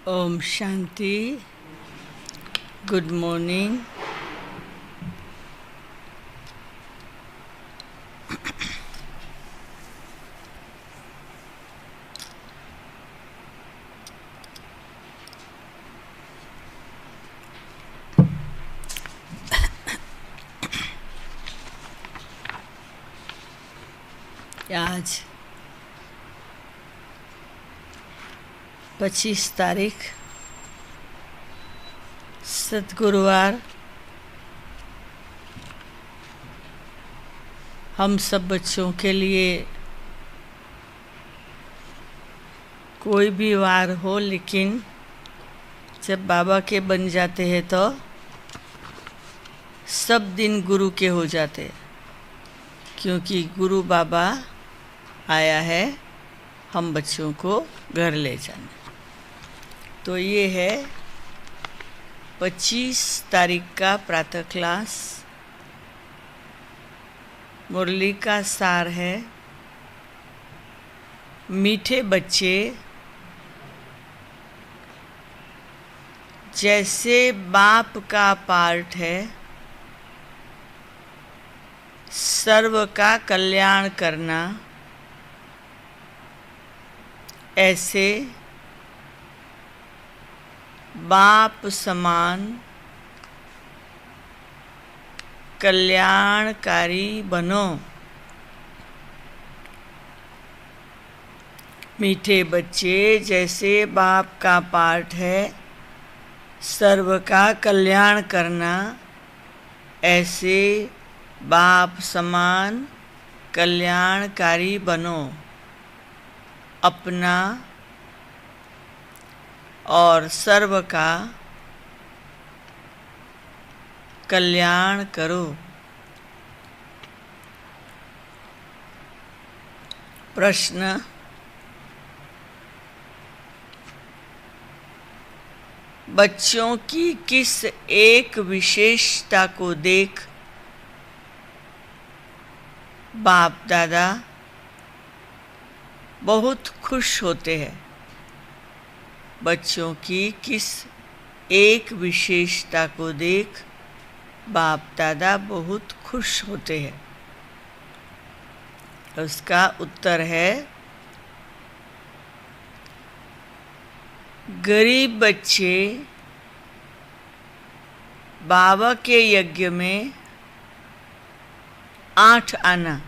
Om Shanti. Good morning. आज 25 तारीख सद्गुरुवार। हम सब बच्चों के लिए कोई भी वार हो, लेकिन जब बाबा के बन जाते हैं तो सब दिन गुरु के हो जाते हैं, क्योंकि गुरु बाबा आया है हम बच्चों को घर ले जाने। तो ये है 25 तारीख का प्रातः क्लास। मुरली का सार है, मीठे बच्चे जैसे बाप का पार्ट है, सर्व का कल्याण करना, ऐसे बाप समान कल्याणकारी बनो। मीठे बच्चे जैसे बाप का पार्ट है, सर्व का कल्याण करना, ऐसे बाप समान कल्याणकारी बनो। अपना और सर्व का कल्याण करो। प्रश्न: बच्चों की किस एक विशेषता को देख बाप दादा बहुत खुश होते हैं? बच्चों की किस एक विशेषता को देख बाप दादा बहुत खुश होते हैं? उसका उत्तर है, गरीब बच्चे बाबा के यज्ञ में 8 आना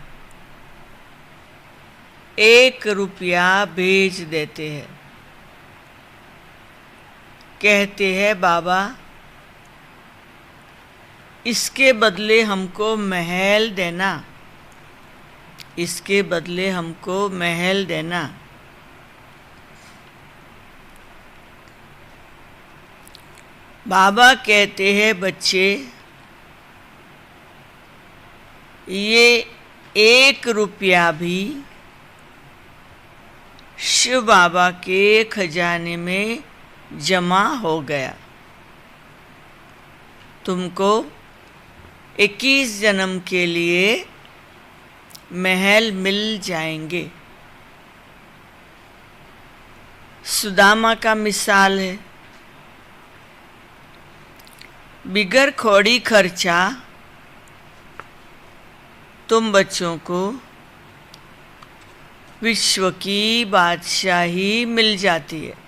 1 रुपया भेज देते हैं। कहते हैं, बाबा इसके बदले हमको महल देना, इसके बदले हमको महल देना। बाबा कहते हैं, बच्चे ये 1 रुपया भी शिव बाबा के खजाने में जमा हो गया। तुमको 21 जन्म के लिए महल मिल जाएंगे। सुदामा का मिसाल है, बिगर खोड़ी खर्चा तुम बच्चों को विश्व की बादशाही मिल जाती है।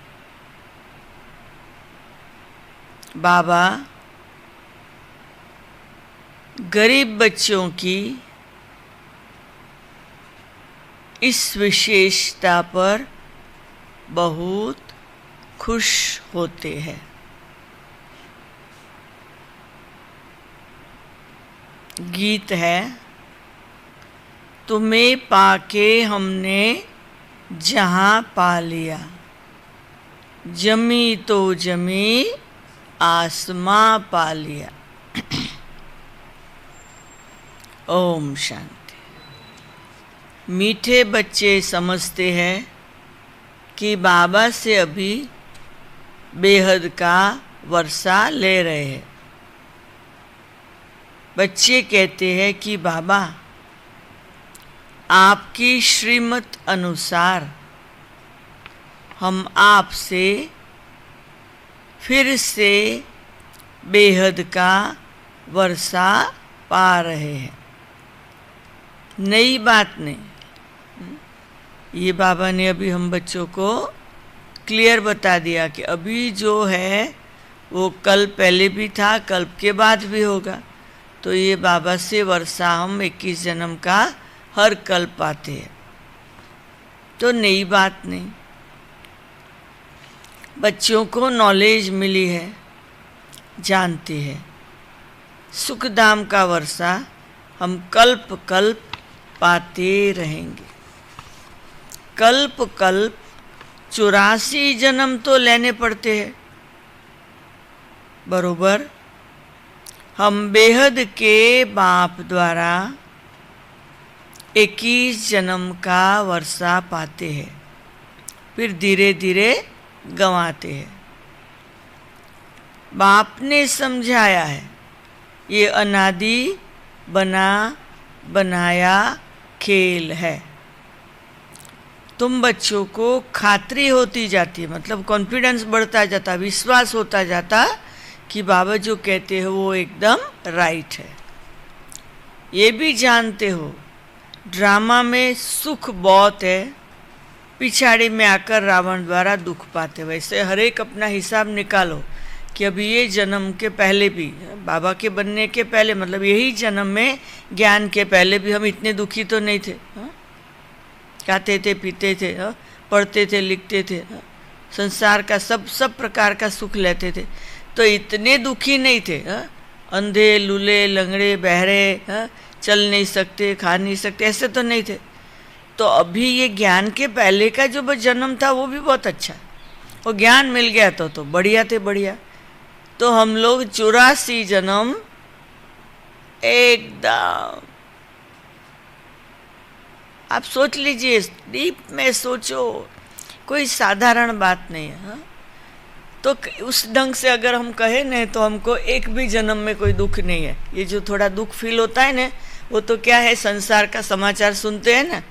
बाबा गरीब बच्चों की इस विशेषता पर बहुत खुश होते हैं। गीत है, तुम्हें पाके हमने जहां पा लिया, जमी तो जमी आसमां पा लिया। ओम शांति। मीठे बच्चे समझते हैं कि बाबा से अभी बेहद का वर्षा ले रहे हैं। बच्चे कहते हैं कि बाबा आपकी श्रीमत अनुसार हम आपसे फिर से बेहद का वर्षा पा रहे हैं। नई बात नहीं, ये बाबा ने अभी हम बच्चों को क्लियर बता दिया कि अभी जो है वो कल पहले भी था, कल के बाद भी होगा। तो ये बाबा से वर्षा हम 21 जन्म का हर कल पाते हैं, तो नई बात नहीं। बच्चों को नॉलेज मिली है, जानते हैं। सुखधाम का वर्षा हम कल्प कल्प पाते रहेंगे। कल्प कल्प 84 जन्म तो लेने पड़ते हैं, बरोबर। हम बेहद के बाप द्वारा 21 जन्म का वर्षा पाते हैं, फिर धीरे धीरे गंवाते हैं। बाप ने समझाया है, ये अनादि बना बनाया खेल है। तुम बच्चों को खातरी होती जाती है, मतलब कॉन्फिडेंस बढ़ता जाता, विश्वास होता जाता कि बाबा जो कहते हो वो एकदम राइट है। ये भी जानते हो ड्रामा में सुख बहुत है, पिछाड़ी में आकर रावण द्वारा दुख पाते। वैसे हर एक अपना हिसाब निकालो कि अभी ये जन्म के पहले भी, बाबा के बनने के पहले, मतलब यही जन्म में ज्ञान के पहले भी हम इतने दुखी तो नहीं थे। खाते थे, पीते थे, पढ़ते थे, लिखते थे, संसार का सब प्रकार का सुख लेते थे, तो इतने दुखी नहीं थे। अंधे, लूले, लंगड़े, बहरे, चल नहीं सकते, खा नहीं सकते, ऐसे तो नहीं थे। तो अभी ये ज्ञान के पहले का जो जन्म था वो भी बहुत अच्छा है, वो ज्ञान मिल गया तो बढ़िया थे, बढ़िया। तो हम लोग 84 जन्म एकदम, आप सोच लीजिए, डीप में सोचो, कोई साधारण बात नहीं है। तो उस ढंग से अगर हम कहें न, तो हमको एक भी जन्म में कोई दुख नहीं है। ये जो थोड़ा दुख फील होता है ना, वो तो क्या है, संसार का समाचार सुनते हैं ना,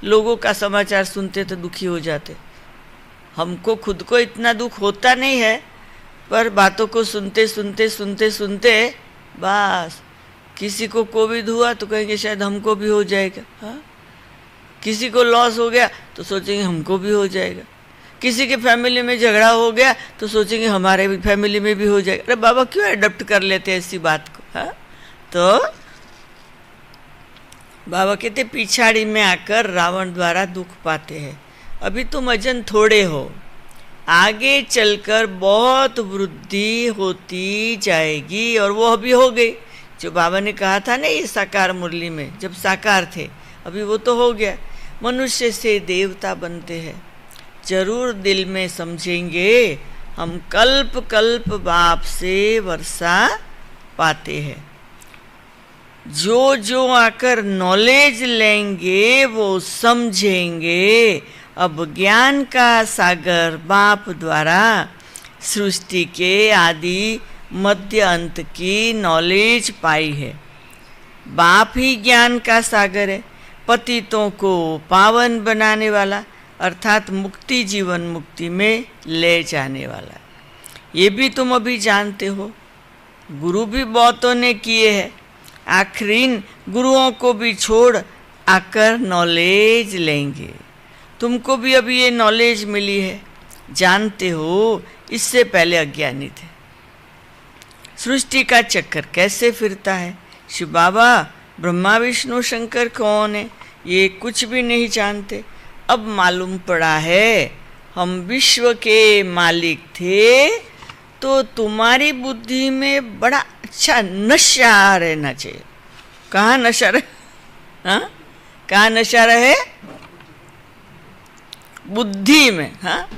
लोगों का समाचार सुनते तो दुखी हो जाते। हमको खुद को इतना दुख होता नहीं है, पर बातों को सुनते सुनते सुनते सुनते बस, किसी को कोविड हुआ तो कहेंगे शायद हमको भी हो जाएगा। हाँ, किसी को लॉस हो गया तो सोचेंगे हमको भी हो जाएगा। किसी के फैमिली में झगड़ा हो गया तो सोचेंगे हमारे भी फैमिली में भी हो जाएगा। अरे बाबा क्यों अडॉप्ट कर लेते हैं ऐसी बात को। हाँ, तो बाबा कहते पिछाड़ी में आकर रावण द्वारा दुख पाते हैं। अभी तुम अजन थोड़े हो, आगे चलकर बहुत वृद्धि होती जाएगी, और वो अभी हो गई। जो बाबा ने कहा था ना ये साकार मुरली में, जब साकार थे, अभी वो तो हो गया। मनुष्य से देवता बनते हैं, जरूर दिल में समझेंगे हम कल्प कल्प बाप से वर्षा पाते हैं। जो जो आकर नॉलेज लेंगे वो समझेंगे अब ज्ञान का सागर बाप द्वारा सृष्टि के आदि मध्य अंत की नॉलेज पाई है। बाप ही ज्ञान का सागर है, पतितों को पावन बनाने वाला, अर्थात मुक्ति जीवन मुक्ति में ले जाने वाला। ये भी तुम अभी जानते हो, गुरु भी बहुतों ने किए हैं, आखिरीन गुरुओं को भी छोड़ आकर नॉलेज लेंगे। तुमको भी अभी ये नॉलेज मिली है, जानते हो, इससे पहले अज्ञानी थे। सृष्टि का चक्कर कैसे फिरता है, शिव बाबा ब्रह्मा विष्णु शंकर कौन है, ये कुछ भी नहीं जानते। अब मालूम पड़ा है हम विश्व के मालिक थे, तो तुम्हारी बुद्धि में बड़ा अच्छा नशा रहना चाहिए। कहाँ नशा रहे? हाँ, कहाँ नशा रहे? बुद्धि में। हाँ,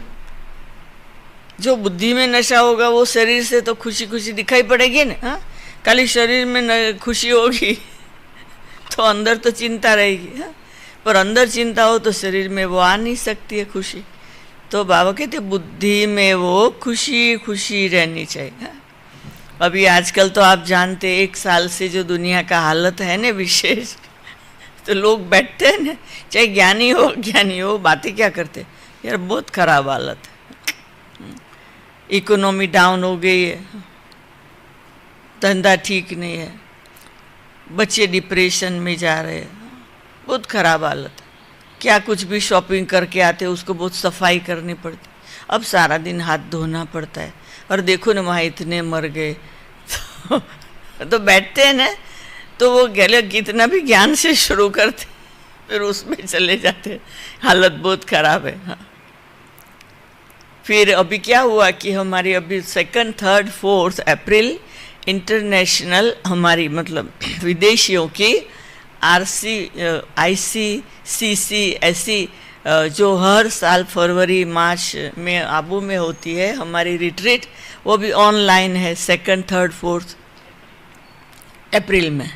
जो बुद्धि में नशा होगा वो शरीर से तो खुशी खुशी दिखाई पड़ेगी ना। हाँ, खाली शरीर में खुशी होगी तो अंदर तो चिंता रहेगी। हाँ, पर अंदर चिंता हो तो शरीर में वो आ नहीं सकती है खुशी। तो बाबा कहते बुद्धि में वो खुशी खुशी रहनी चाहिए। हाँ? अभी आजकल तो आप जानते 1 साल से जो दुनिया का हालत है ना विशेष, तो लोग बैठते हैं ना, चाहे ज्ञानी हो बातें क्या करते यार, बहुत खराब हालत है। इकोनॉमी डाउन हो गई है, धंधा ठीक नहीं है, बच्चे डिप्रेशन में जा रहे हैं, बहुत ख़राब हालत है। क्या कुछ भी शॉपिंग करके आते उसको बहुत सफाई करनी पड़ती, अब सारा दिन हाथ धोना पड़ता है। और देखो ना वहाँ इतने मर गए तो बैठते हैं ना, तो वो गले कितना भी ज्ञान से शुरू करते फिर उसमें चले जाते, हालत बहुत ख़राब है। हाँ, फिर अभी क्या हुआ कि हमारी अभी 2, 3, 4 अप्रैल इंटरनेशनल हमारी मतलब विदेशियों की ICCC ऐसी जो हर साल फरवरी मार्च में आबू में होती है हमारी रिट्रीट, वो भी ऑनलाइन है 2, 3, 4 अप्रैल में।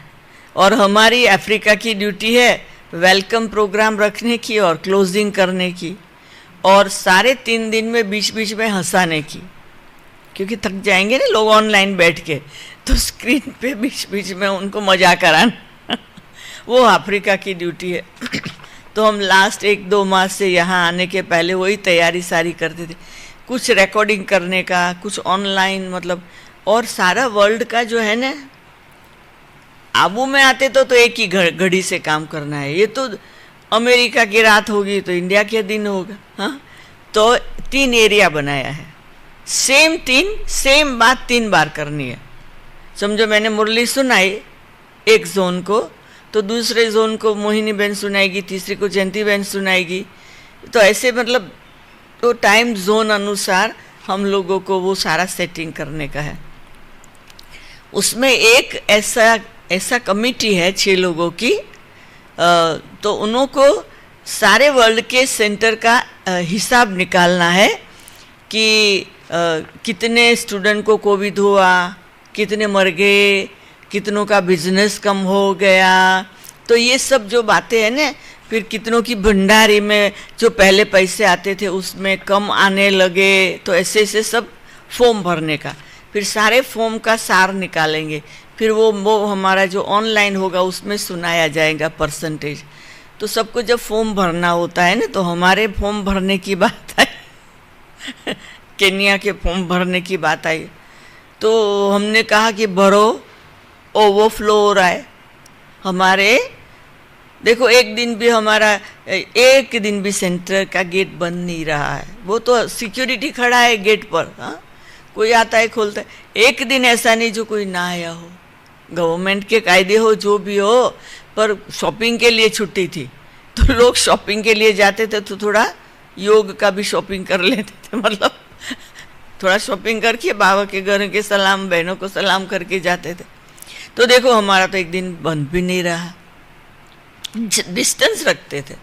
और हमारी अफ्रीका की ड्यूटी है वेलकम प्रोग्राम रखने की और क्लोजिंग करने की, और सारे 3 दिन में बीच बीच में हंसाने की, क्योंकि थक जाएंगे ना लोग ऑनलाइन बैठ के, तो स्क्रीन पे बीच बीच में उनको मजा कराना वो अफ्रीका की ड्यूटी है। तो हम लास्ट 1-2 मास से यहाँ आने के पहले वही तैयारी सारी करते थे, कुछ रिकॉर्डिंग करने का, कुछ ऑनलाइन मतलब, और सारा वर्ल्ड का जो है ना, आबू में आते तो एक ही घड़ी से काम करना है, ये तो अमेरिका की रात होगी तो इंडिया के दिन होगा। हाँ, तो 3 एरिया बनाया है, सेम बात 3 बार करनी है। समझो मैंने मुरली सुनाई एक जोन को, तो दूसरे जोन को मोहिनी बहन सुनाएगी, तीसरी को जयंती बहन सुनाएगी, तो ऐसे मतलब तो टाइम जोन अनुसार हम लोगों को वो सारा सेटिंग करने का है। उसमें एक ऐसा कमिटी है 6 लोगों की, तो उनको सारे वर्ल्ड के सेंटर का हिसाब निकालना है कि कितने स्टूडेंट को कोविड हुआ, कितने मर गए, कितनों का बिजनेस कम हो गया, तो ये सब जो बातें हैं ना, फिर कितनों की भंडारी में जो पहले पैसे आते थे उसमें कम आने लगे, तो ऐसे सब फॉर्म भरने का, फिर सारे फॉर्म का सार निकालेंगे, फिर वो हमारा जो ऑनलाइन होगा उसमें सुनाया जाएगा परसेंटेज। तो सबको जब फॉर्म भरना होता है ना, तो हमारे फॉर्म भरने की बात आई केन्या के फॉर्म भरने की बात आई, तो हमने कहा कि भरो, ओवरफ्लो हो रहा है हमारे। देखो एक दिन भी सेंटर का गेट बंद नहीं रहा है, वो तो सिक्योरिटी खड़ा है गेट पर। हाँ, कोई आता है खोलता है, एक दिन ऐसा नहीं जो कोई ना आया हो, गवर्नमेंट के कायदे हो जो भी हो, पर शॉपिंग के लिए छुट्टी थी, तो लोग शॉपिंग के लिए जाते थे, तो थोड़ा योग का भी शॉपिंग कर लेते थे, मतलब थोड़ा शॉपिंग करके बाबा के घर के सलाम, बहनों को सलाम करके जाते थे। तो देखो हमारा तो एक दिन बंद भी नहीं रहा, डिस्टेंस रखते थे।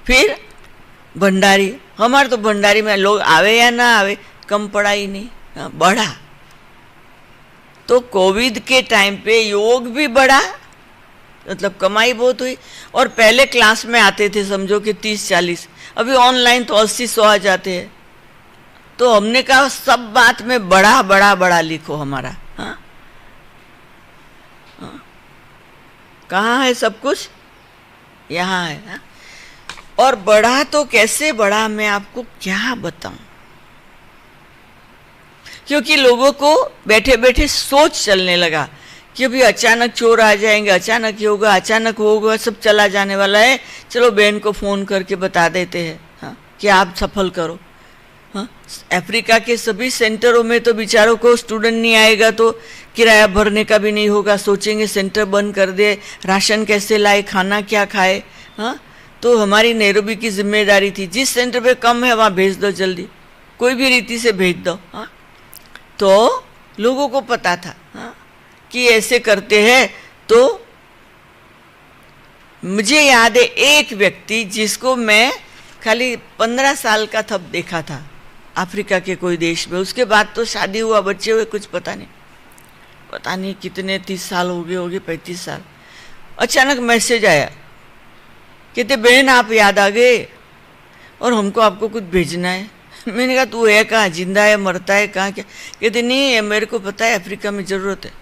फिर भंडारी, हमारे तो भंडारी में लोग आवे या ना आवे, कम पड़ा ही नहीं, बढ़ा। तो कोविड के टाइम पे योग भी बढ़ा, मतलब कमाई बहुत हुई। और पहले क्लास में आते थे समझो कि 30-40, अभी ऑनलाइन तो 80-100 आ जाते हैं। तो हमने कहा सब बात में बड़ा बड़ा बड़ा लिखो हमारा। हाँ, कहाँ है सब कुछ? यहाँ है। हाँ? और बढ़ा तो कैसे बढ़ा, मैं आपको क्या बताऊं, क्योंकि लोगों को बैठे बैठे सोच चलने लगा कि अभी अचानक चोर आ जाएंगे, अचानक ये होगा, अचानक होगा, सब चला जाने वाला है, चलो बहन को फ़ोन करके बता देते हैं। हाँ, कि आप सफल करो। हाँ, अफ्रीका के सभी सेंटरों में तो बेचारों को स्टूडेंट नहीं आएगा तो किराया भरने का भी नहीं होगा, सोचेंगे सेंटर बंद कर दे, राशन कैसे लाए, खाना क्या खाए। हाँ, तो हमारी नैरोबी की जिम्मेदारी थी, जिस सेंटर पे कम है वहाँ भेज दो, जल्दी कोई भी रीति से भेज दो। हाँ, तो लोगों को पता था। हाँ, कि ऐसे करते हैं। तो मुझे याद है एक व्यक्ति जिसको मैं खाली 15 साल का तब देखा था अफ्रीका के कोई देश में, उसके बाद तो शादी हुआ, बच्चे हुए, कुछ पता नहीं कितने 30 साल हो गए 35 साल। अचानक मैसेज आया, कहते बहन आप याद आ गए और हमको आपको कुछ भेजना है। मैंने कहा तू है कहाँ, जिंदा है, मरता है, कहाँ, क्या? कहते नहीं है, मेरे को पता है अफ्रीका में ज़रूरत है,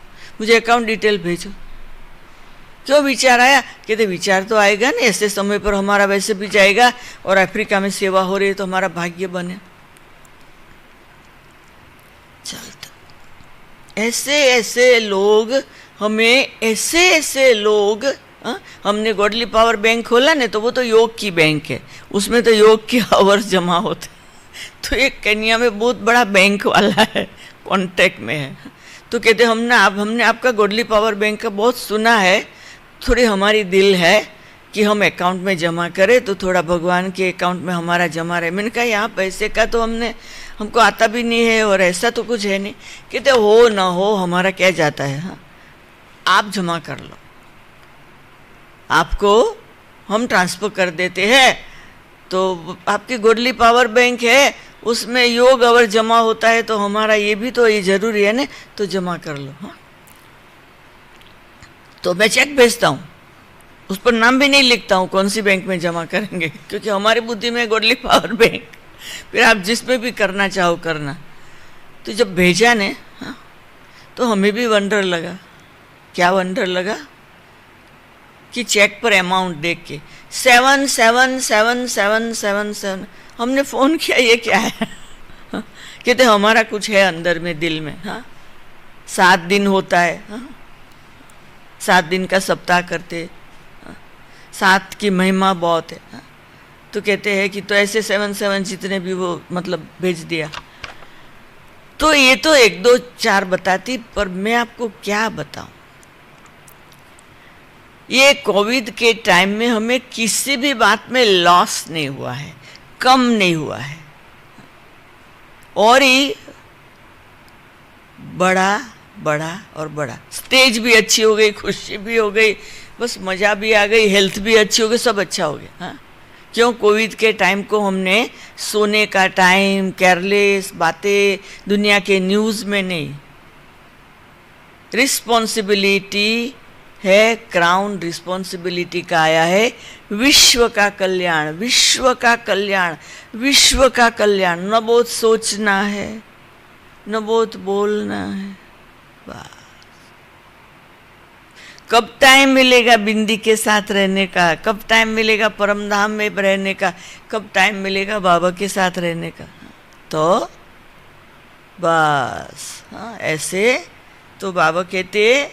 मुझे अकाउंट डिटेल भेजो। क्यों विचार आया? कहते विचार तो आएगा ना, ऐसे समय पर हमारा वैसे भी जाएगा और अफ्रीका में सेवा हो रही है तो हमारा भाग्य बने। चलता। ऐसे ऐसे लोग हमें, ऐसे ऐसे लोग, हमने गॉडली पावर बैंक खोला ना, तो वो तो योग की बैंक है, उसमें तो योग के आवर्स जमा होते। तो एक केन्या में बहुत बड़ा बैंक वाला है, कांटेक्ट में है, तो कहते हमने आपका गॉडली पावर बैंक का बहुत सुना है, थोड़ी हमारी दिल है कि हम अकाउंट में जमा करें, तो थोड़ा भगवान के अकाउंट में हमारा जमा रहे। मैंने कहा यहाँ पैसे का तो हमको आता भी नहीं है और ऐसा तो कुछ है नहीं। कहते हो ना हो, हमारा क्या जाता है, हाँ आप जमा कर लो, आपको हम ट्रांसफ़र कर देते हैं। तो आपकी गॉडली पावर बैंक है, उसमें योग अगर जमा होता है तो हमारा ये भी तो ये ज़रूरी है ना, तो जमा कर लो। हाँ, तो मैं चेक भेजता हूँ, उस पर नाम भी नहीं लिखता हूँ कौन सी बैंक में जमा करेंगे, क्योंकि हमारी बुद्धि में गॉडली पावर बैंक, फिर आप जिसमें भी करना चाहो करना। तो जब भेजा ने, हाँ, तो हमें भी वंडर लगा। क्या वंडर लगा कि चेक पर अमाउंट देख के 7777777, हमने फ़ोन किया ये क्या है, हाँ, कहते हमारा कुछ है अंदर में, दिल में। हाँ, 7 दिन होता है, हाँ, 7 दिन का सप्ताह करते, 7 की महिमा बहुत है। हाँ, तो कहते हैं कि तो ऐसे 7 जितने भी वो मतलब भेज दिया। तो ये तो 1 2 4 बताती, पर मैं आपको क्या बताऊं, ये कोविड के टाइम में हमें किसी भी बात में लॉस नहीं हुआ है, कम नहीं हुआ है, और ही बड़ा बड़ा और बड़ा। स्टेज भी अच्छी हो गई, खुशी भी हो गई, बस मज़ा भी आ गई, हेल्थ भी अच्छी हो गई, सब अच्छा हो गया। हाँ, क्यों? कोविड के टाइम को हमने सोने का टाइम, केयरलेस बातें, दुनिया के न्यूज़ में नहीं। रिस्पॉन्सिबिलिटी है, क्राउन रिस्पॉन्सिबिलिटी का आया है, विश्व का कल्याण, विश्व का कल्याण, विश्व का कल्याण। न बहुत सोचना है, न बहुत बोलना है, बस। कब टाइम मिलेगा बिंदी के साथ रहने का, कब टाइम मिलेगा परमधाम में रहने का, कब टाइम मिलेगा बाबा के साथ रहने का, तो बस। हाँ, ऐसे तो बाबा कहते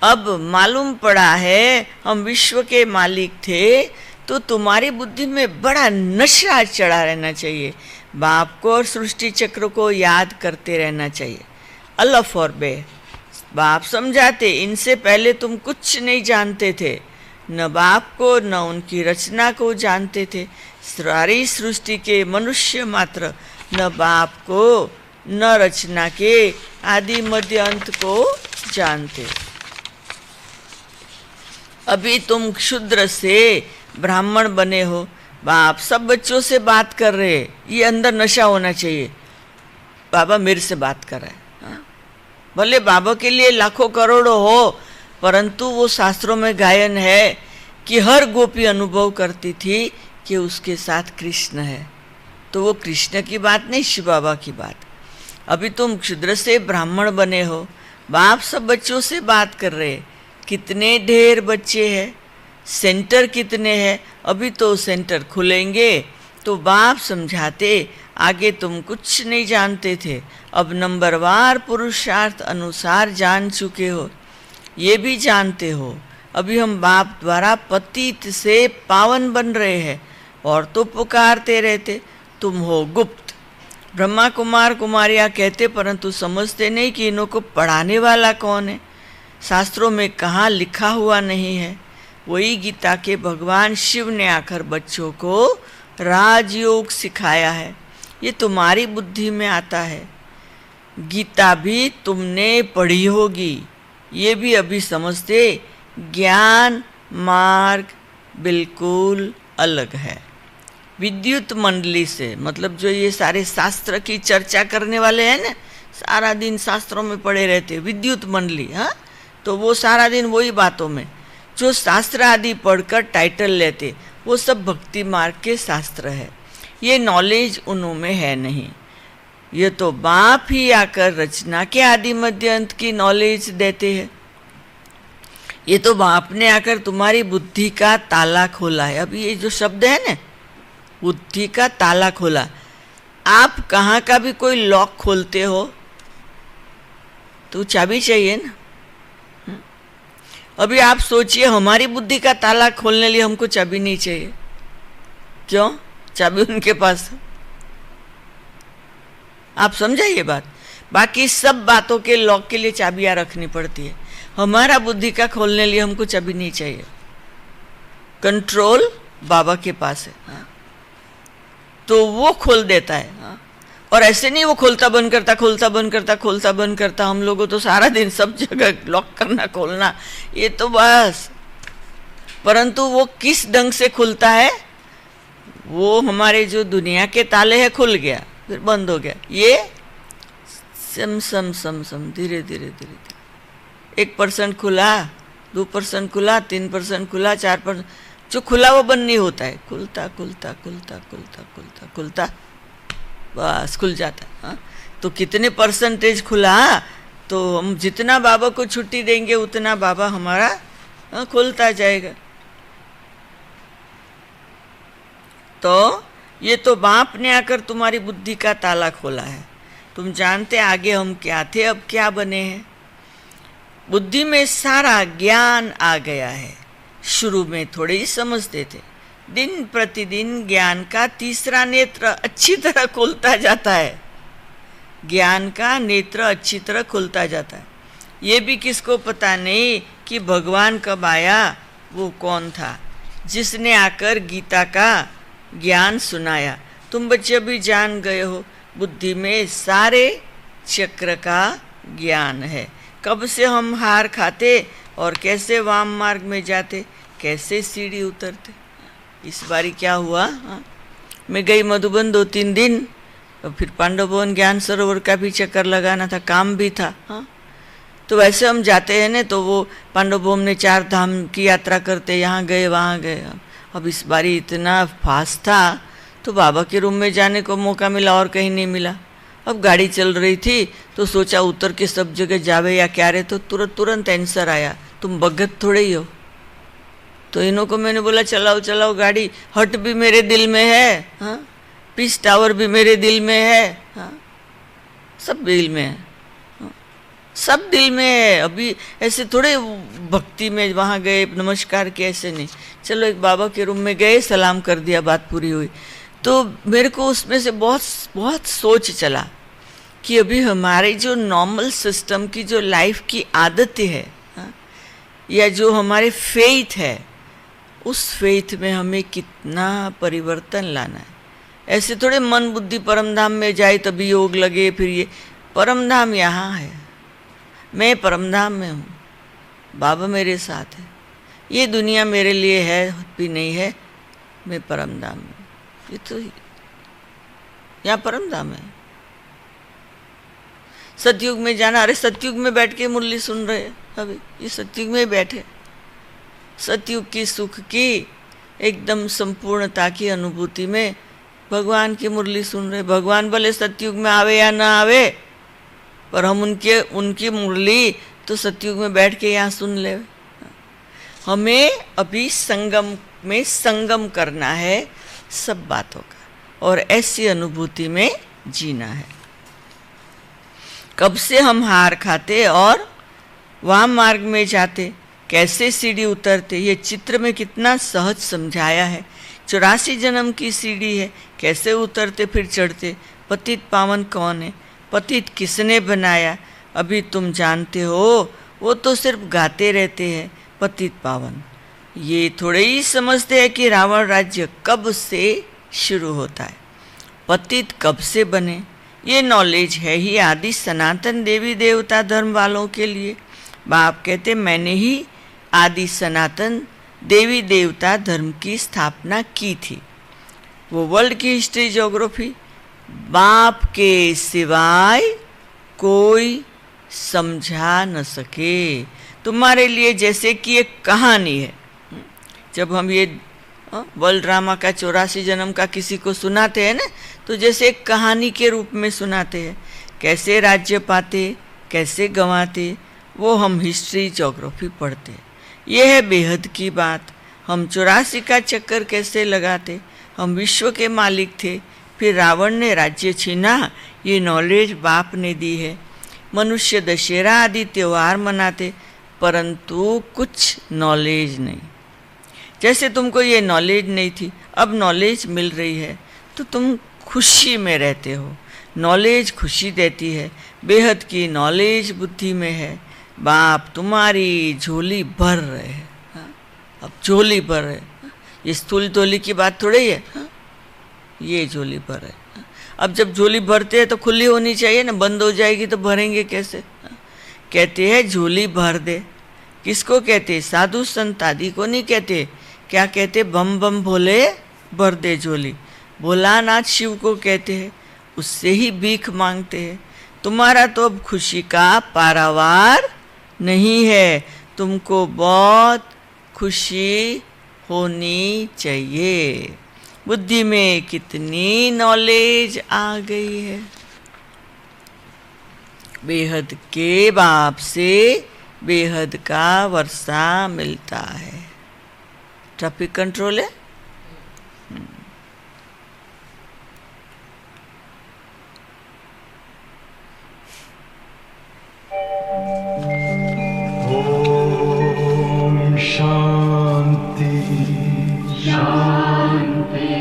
अब मालूम पड़ा है हम विश्व के मालिक थे, तो तुम्हारी बुद्धि में बड़ा नशा चढ़ा रहना चाहिए, बाप को और सृष्टि चक्र को याद करते रहना चाहिए। अल्लाह फॉर बे, बाप समझाते, इनसे पहले तुम कुछ नहीं जानते थे, न बाप को न उनकी रचना को जानते थे, सारी सृष्टि के मनुष्य मात्र न बाप को न रचना के आदि मध्य अंत को जानते। अभी तुम क्षुद्र से ब्राह्मण बने हो, बाप सब बच्चों से बात कर रहे हैं, ये अंदर नशा होना चाहिए, बाबा मेरे से बात कर रहा है। भले बाबा के लिए लाखों करोड़ों हो, परंतु वो शास्त्रों में गायन है कि हर गोपी अनुभव करती थी कि उसके साथ कृष्ण है, तो वो कृष्ण की बात नहीं, शिव बाबा की बात। अभी तुम क्षुद्र से ब्राह्मण बने हो, बाप सब बच्चों से बात कर रहे हैं, कितने ढेर बच्चे हैं, सेंटर कितने हैं, अभी तो सेंटर खुलेंगे, तो बाप समझाते आगे तुम कुछ नहीं जानते थे, अब नंबरवार पुरुषार्थ अनुसार जान चुके हो, ये भी जानते हो। अभी हम बाप द्वारा पतित से पावन बन रहे हैं, और तो पुकारते रहते, तुम हो गुप्त। ब्रह्मा कुमार कुमारियाँ कहते, परंतु समझते नहीं कि इन्हों को पढ़ाने वाला कौन है, शास्त्रों में कहाँ लिखा हुआ नहीं है। वही गीता के भगवान शिव ने आकर बच्चों को राजयोग सिखाया है, ये तुम्हारी बुद्धि में आता है। गीता भी तुमने पढ़ी होगी, ये भी अभी समझते, ज्ञान मार्ग बिल्कुल अलग है। विद्युत मंडली से मतलब जो ये सारे शास्त्र की चर्चा करने वाले हैं ना, सारा दिन शास्त्रों में पड़े रहते, विद्युत मंडली। हाँ, तो वो सारा दिन वही बातों में, जो शास्त्र आदि पढ़कर टाइटल लेते, वो सब भक्ति मार्ग के शास्त्र है, ये नॉलेज उनमें है नहीं। ये तो बाप ही आकर रचना के आदि मध्य अंत की नॉलेज देते हैं। ये तो बाप ने आकर तुम्हारी बुद्धि का ताला खोला है। अभी ये जो शब्द है ना, बुद्धि का ताला खोला, आप कहाँ का भी कोई लॉक खोलते हो तो चाबी चाहिए ना। अभी आप सोचिए, हमारी बुद्धि का ताला खोलने लिए हमको चाबी नहीं चाहिए, क्यों? चाबी उनके पास है। आप समझाइए बात। बाकी सब बातों के लॉक के लिए चाबियां रखनी पड़ती है, हमारा बुद्धि का खोलने लिए हमको चाबी नहीं चाहिए। कंट्रोल बाबा के पास है, हाँ? तो वो खोल देता है, हाँ? और ऐसे नहीं वो खोलता बंद करता, खोलता बंद करता, खोलता बंद करता। हम लोगों तो सारा दिन सब जगह लॉक करना खोलना, ये तो बस। परंतु वो किस ढंग से खुलता है? वो हमारे जो दुनिया के ताले हैं खुल गया, फिर बंद हो गया। ये सम सम सम सम धीरे धीरे धीरे धीरे 1% खुला, 2% खुला, 3% खुला, 4%। जो खुला वो बंद नहीं होता है, खुलता खुलता खुलता खुलता खुलता खुलता, बस खुल जाता है, हाँ? तो कितने परसेंटेज खुला? तो हम जितना बाबा को छुट्टी देंगे उतना बाबा हमारा, हाँ, खुलता जाएगा। तो ये तो बाप ने आकर तुम्हारी बुद्धि का ताला खोला है। तुम जानते आगे हम क्या थे, अब क्या बने हैं। बुद्धि में सारा ज्ञान आ गया है। शुरू में थोड़े ही समझते थे, दिन प्रतिदिन ज्ञान का तीसरा नेत्र अच्छी तरह खुलता जाता है। ज्ञान का नेत्र अच्छी तरह खुलता जाता है। ये भी किसको पता नहीं कि भगवान कब आया, वो कौन था जिसने आकर गीता का ज्ञान सुनाया। तुम बच्चे अभी जान गए हो, बुद्धि में सारे चक्र का ज्ञान है। कब से हम हार खाते और कैसे वाम मार्ग में जाते, कैसे सीढ़ी उतरते। इस बारी क्या हुआ, हाँ? मैं गई मधुबन 2-3 दिन, और फिर पांडव भवन ज्ञान सरोवर का भी चक्कर लगाना था, काम भी था, हाँ? तो वैसे हम जाते हैं ना, तो वो पांडव भवन में 4 धाम की यात्रा करते, यहाँ गए वहाँ गए। अब इस बारी इतना फास्ट था तो बाबा के रूम में जाने को मौका मिला और कहीं नहीं मिला। अब गाड़ी चल रही थी तो सोचा उतर के सब जगह जावे या क्या रे, तो तुरंत आंसर आया, तुम भगत थोड़े ही हो। तो इन्हों को मैंने बोला चलाओ चलाओ गाड़ी, हट भी मेरे दिल में है, हाँ? पीस टावर भी मेरे दिल में है, हाँ? सब दिल में है, हाँ? सब दिल में है। अभी ऐसे थोड़े भक्ति में वहाँ गए नमस्कार किया, ऐसे नहीं। चलो एक बाबा के रूम में गए, सलाम कर दिया, बात पूरी हुई। तो मेरे को उसमें से बहुत बहुत सोच चला कि अभी हमारे जो नॉर्मल सिस्टम की जो लाइफ की आदतें है, हाँ? या जो हमारे फेथ है, उस फेथ में हमें कितना परिवर्तन लाना है। ऐसे थोड़े मन बुद्धि परमधाम में जाए तभी योग लगे। फिर ये परमधाम यहाँ है, मैं परमधाम में हूँ, बाबा मेरे साथ है। ये दुनिया मेरे लिए है भी नहीं है, मैं परमधाम में। ये तो यहाँ परमधाम है। सतयुग में जाना, अरे सतयुग में बैठ के मुरली सुन रहे हैं अभी, ये सतयुग में बैठे। सतयुग की सुख की एकदम संपूर्णता की अनुभूति में भगवान की मुरली सुन रहे। भगवान भले सतयुग में आवे या ना आवे, पर हम उनकी मुरली तो सतयुग में बैठ के यहाँ सुन ले। हमें अभी संगम में संगम करना है सब बातों का, और ऐसी अनुभूति में जीना है। कब से हम हार खाते और वहाँ मार्ग में जाते, कैसे सीढ़ी उतरते, ये चित्र में कितना सहज समझाया है। 84 जन्म की सीढ़ी है, कैसे उतरते फिर चढ़ते। पतित पावन कौन है, पतित किसने बनाया, अभी तुम जानते हो। वो तो सिर्फ गाते रहते हैं पतित पावन। ये थोड़े ही समझते हैं कि रावण राज्य कब से शुरू होता है, पतित कब से बने। ये नॉलेज है ही आदि सनातन देवी देवता धर्म वालों के लिए। बाप कहते मैंने ही आदि सनातन देवी देवता धर्म की स्थापना की थी। वो वर्ल्ड की हिस्ट्री ज्योग्राफी बाप के सिवाय कोई समझा न सके। तुम्हारे लिए जैसे कि एक कहानी है। जब हम ये वर्ल्ड ड्रामा का 84 जन्म का किसी को सुनाते हैं ना, तो जैसे एक कहानी के रूप में सुनाते हैं। कैसे राज्य पाते, कैसे गंवाते, वो हम हिस्ट्री ज्योग्राफी पढ़ते हैं। ये है बेहद की बात। हम 84 का चक्कर कैसे लगाते, हम विश्व के मालिक थे, फिर रावण ने राज्य छीना, ये नॉलेज बाप ने दी है। मनुष्य दशहरा आदि त्योहार मनाते, परंतु कुछ नॉलेज नहीं। जैसे तुमको ये नॉलेज नहीं थी, अब नॉलेज मिल रही है तो तुम खुशी में रहते हो। नॉलेज खुशी देती है, बेहद की नॉलेज बुद्धि में है। बाप तुम्हारी झोली भर रहे हैं। अब झोली भर है, ये स्थूल झोली की बात थोड़ी है। ये झोली भर है। अब जब झोली भरते हैं तो खुली होनी चाहिए ना, बंद हो जाएगी तो भरेंगे कैसे। कहते हैं झोली भर दे। किसको कहते? साधु संत आदि को नहीं कहते। क्या कहते? बम बम भोले भर दे झोली। भोलानाथ शिव को कहते हैं, उससे ही भीख मांगते हैं। तुम्हारा तो अब खुशी का पारावार नहीं है, तुमको बहुत खुशी होनी चाहिए। बुद्धि में कितनी नॉलेज आ गई है। बेहद के बाप से बेहद का वर्षा मिलता है। ट्रैफिक कंट्रोल है। ओम शांति शांति।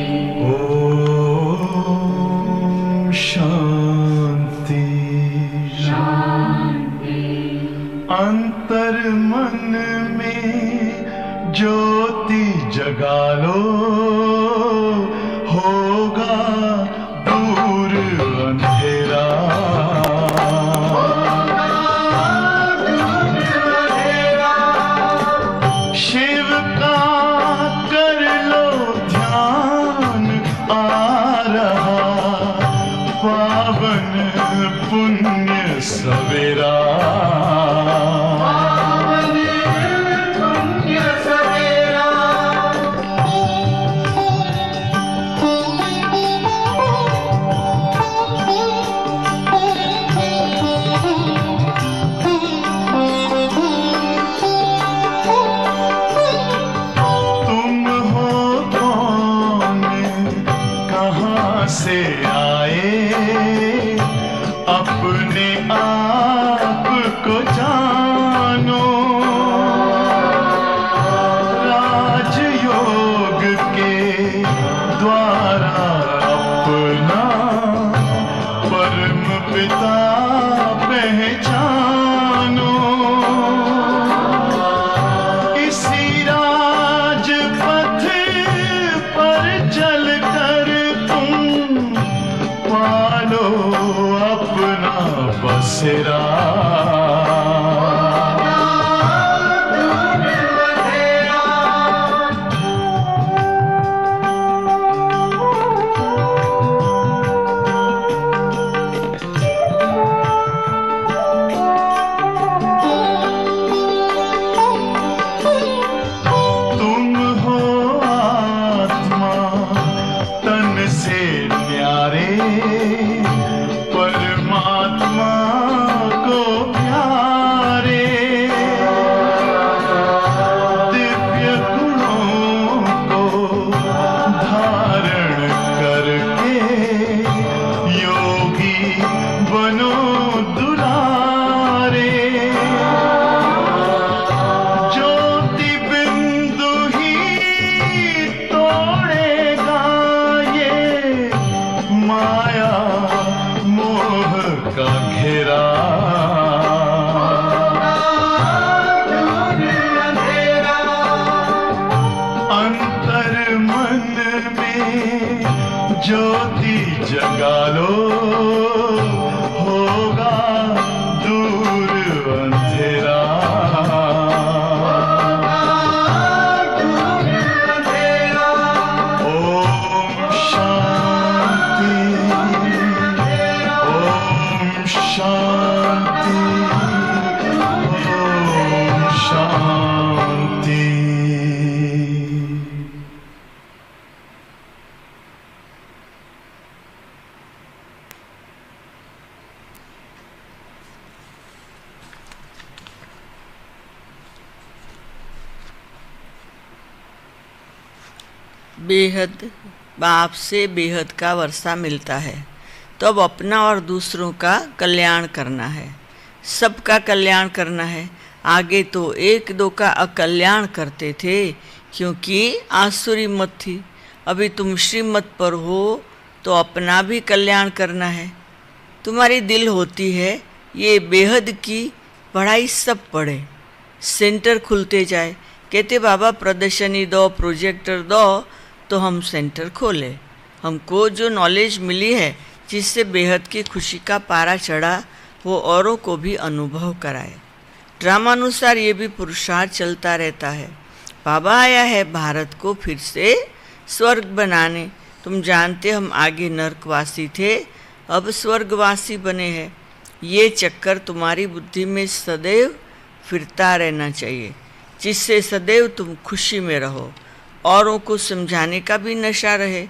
ओम शांति शांति। अंतर मन में ज्योति जगा लो, होगा दूर अंधेरा। शिव का कर लो ध्यान, आ रहा पावन पुण्य सवेरा। से आए अपने आप को जानो, राजयोग के द्वारा अपना परम पिता पहचानो। इसी राजपथ पर चलकर पालो अपना बसेरा। तुम हो आत्मा तन से न्यारे, परमात्मा को प्यारे। दिव्य गुणों को धारण करके योगी बनो दुलारे। ज्योति बिंदु ही तोड़ेगा ये माया मोह का घेरा। अंतर मन में ज्योति जगा लो, होगा दूर अंधेरा। ओम शांति। ओम शांति। ओम शांति। बेहद बाप से बेहद का वर्षा मिलता है। तो अब अपना और दूसरों का कल्याण करना है, सबका कल्याण करना है। आगे तो एक दो का अकल्याण करते थे क्योंकि आसुरी मत थी। अभी तुम श्रीमत पर हो तो अपना भी कल्याण करना है। तुम्हारी दिल होती है ये बेहद की पढ़ाई सब पढ़े, सेंटर खुलते जाए। कहते बाबा प्रदर्शनी दो, प्रोजेक्टर दो तो हम सेंटर खोले। हमको जो नॉलेज मिली है जिससे बेहद की खुशी का पारा चढ़ा वो औरों को भी अनुभव कराए। ड्रामानुसार ये भी पुरुषार्थ चलता रहता है। बाबा आया है भारत को फिर से स्वर्ग बनाने। तुम जानते हम आगे नरकवासी थे, अब स्वर्गवासी बने हैं। ये चक्कर तुम्हारी बुद्धि में सदैव फिरता रहना चाहिए जिससे सदैव तुम खुशी में रहो, औरों को समझाने का भी नशा रहे।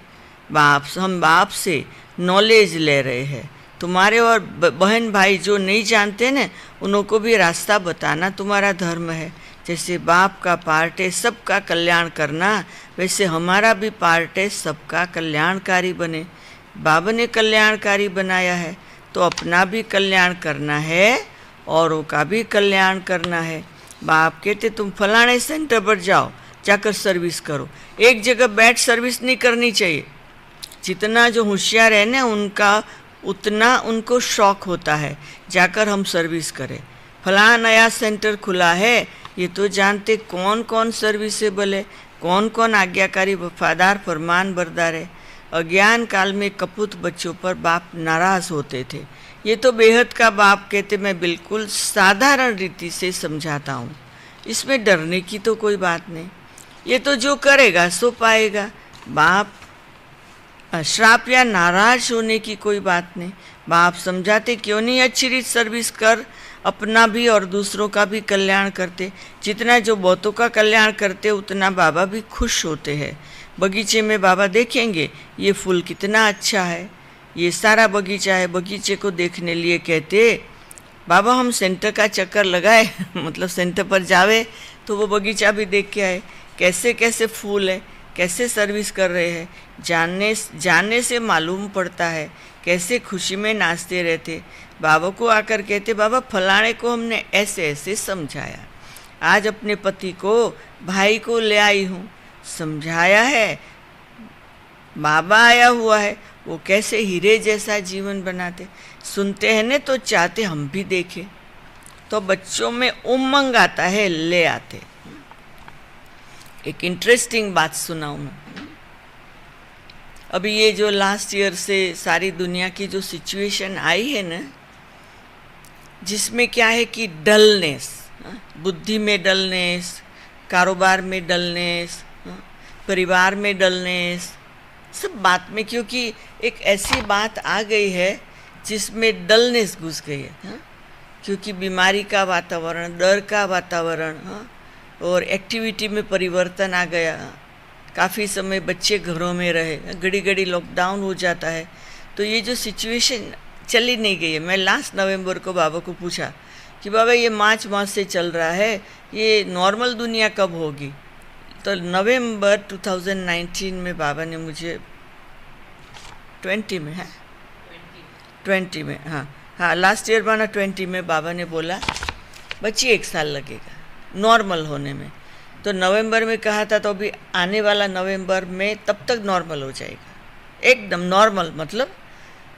हम बाप से नॉलेज ले रहे हैं। तुम्हारे और बहन भाई जो नहीं जानते न उनको भी रास्ता बताना तुम्हारा धर्म है। जैसे बाप का पार्ट है सबका कल्याण करना, वैसे हमारा भी पार्ट है सबका कल्याणकारी बने। बाबा ने कल्याणकारी बनाया है तो अपना भी कल्याण करना है, औरों का भी कल्याण करना है। बाप कहते तुम फलाने सेंटर पर जाओ, जाकर सर्विस करो। एक जगह बैठ सर्विस नहीं करनी चाहिए। जितना जो होशियार है ना उनका उतना उनको शौक होता है जाकर हम सर्विस करें। फलाना नया सेंटर खुला है, ये तो जानते कौन कौन सर्विसेबल है, कौन कौन आज्ञाकारी वफादार फरमान बरदार है। अज्ञान काल में कपूत बच्चों पर बाप नाराज़ होते थे। ये तो बेहद का बाप कहते मैं बिल्कुल साधारण रीति से समझाता हूँ, इसमें डरने की तो कोई बात नहीं। ये तो जो करेगा सो पाएगा। बाप श्राप या नाराज होने की कोई बात नहीं। बाप समझाते क्यों नहीं अच्छी रीत सर्विस कर, अपना भी और दूसरों का भी कल्याण करते। जितना जो बहुतों का कल्याण करते उतना बाबा भी खुश होते हैं। बगीचे में बाबा देखेंगे ये फूल कितना अच्छा है, ये सारा बगीचा है। बगीचे को देखने लिए कहते बाबा हम सेंटर का चक्कर लगाए मतलब सेंटर पर जावे तो वो बगीचा भी देख के आए, कैसे कैसे फूल है, कैसे सर्विस कर रहे हैं। जानने से मालूम पड़ता है कैसे खुशी में नाचते रहते। बाबा को आकर कहते बाबा फलाने को हमने ऐसे ऐसे समझाया, आज अपने पति को भाई को ले आई हूँ, समझाया है। बाबा आया हुआ है, वो कैसे हीरे जैसा जीवन बनाते। सुनते हैं न तो चाहते हम भी देखें, तो बच्चों में उमंग आता है, ले आते। एक इंटरेस्टिंग बात सुनाऊं मैं। अभी ये जो लास्ट ईयर से सारी दुनिया की जो सिचुएशन आई है ना, जिसमें क्या है कि डलनेस, बुद्धि में डलनेस, कारोबार में डलनेस, परिवार में डलनेस, सब बात में, क्योंकि एक ऐसी बात आ गई है जिसमें डलनेस घुस गई है। क्योंकि बीमारी का वातावरण, डर का वातावरण और एक्टिविटी में परिवर्तन आ गया। काफ़ी समय बच्चे घरों में रहे, घड़ी घड़ी लॉकडाउन हो जाता है, तो ये जो सिचुएशन चली नहीं गई है। मैं लास्ट नवंबर को बाबा को पूछा कि बाबा ये मार्च मास से चल रहा है, ये नॉर्मल दुनिया कब होगी? तो नवंबर 2019 में बाबा ने मुझे 20 में है 20 में हाँ लास्ट ईयर माना 20 में बाबा ने बोला बच्ची 1 साल लगेगा नॉर्मल होने में। तो नवंबर में कहा था, तो अभी आने वाला नवंबर में तब तक नॉर्मल हो जाएगा, एकदम नॉर्मल। मतलब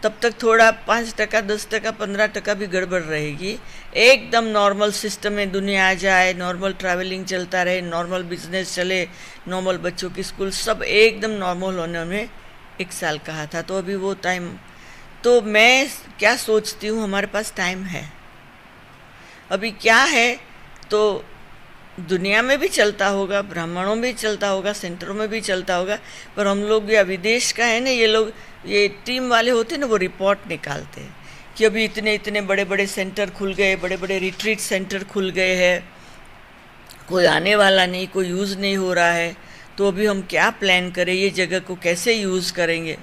तब तक थोड़ा 5%, 10%, 15% भी गड़बड़ रहेगी। एकदम नॉर्मल सिस्टम में दुनिया आ जाए, नॉर्मल ट्रैवलिंग चलता रहे, नॉर्मल बिजनेस चले, नॉर्मल बच्चों की स्कूल, सब एकदम नॉर्मल होने में 1 साल कहा था। तो अभी वो टाइम, तो मैं क्या सोचती हूँ, हमारे पास टाइम है। अभी क्या है तो दुनिया में भी चलता होगा, ब्राह्मणों में भी चलता होगा, सेंटरों में भी चलता होगा, पर हम लोग या विदेश का है ना, ये लोग, ये टीम वाले होते हैं ना, वो रिपोर्ट निकालते हैं कि अभी इतने इतने बड़े बड़े सेंटर खुल गए, बड़े बड़े रिट्रीट सेंटर खुल गए हैं, कोई आने वाला नहीं, कोई यूज़ नहीं हो रहा है, तो अभी हम क्या प्लान करें, ये जगह को कैसे यूज़ करेंगे।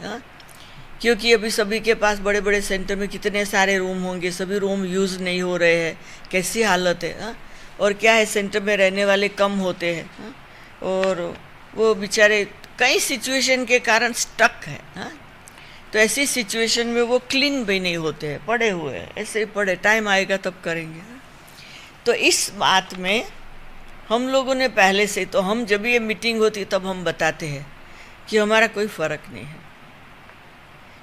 क्योंकि अभी सभी के पास बड़े बड़े सेंटर में कितने सारे रूम होंगे, सभी रूम यूज़ नहीं हो रहे हैं, कैसी हालत है। और क्या है, सेंटर में रहने वाले कम होते हैं और वो बेचारे कई सिचुएशन के कारण स्टक है, हाँ? तो ऐसी सिचुएशन में वो क्लीन भी नहीं होते हैं, पड़े हुए हैं, ऐसे ही पड़े, टाइम आएगा तब करेंगे, हाँ? तो इस बात में हम लोगों ने पहले से, तो हम जब ये मीटिंग होती है तब हम बताते हैं कि हमारा कोई फ़र्क नहीं है,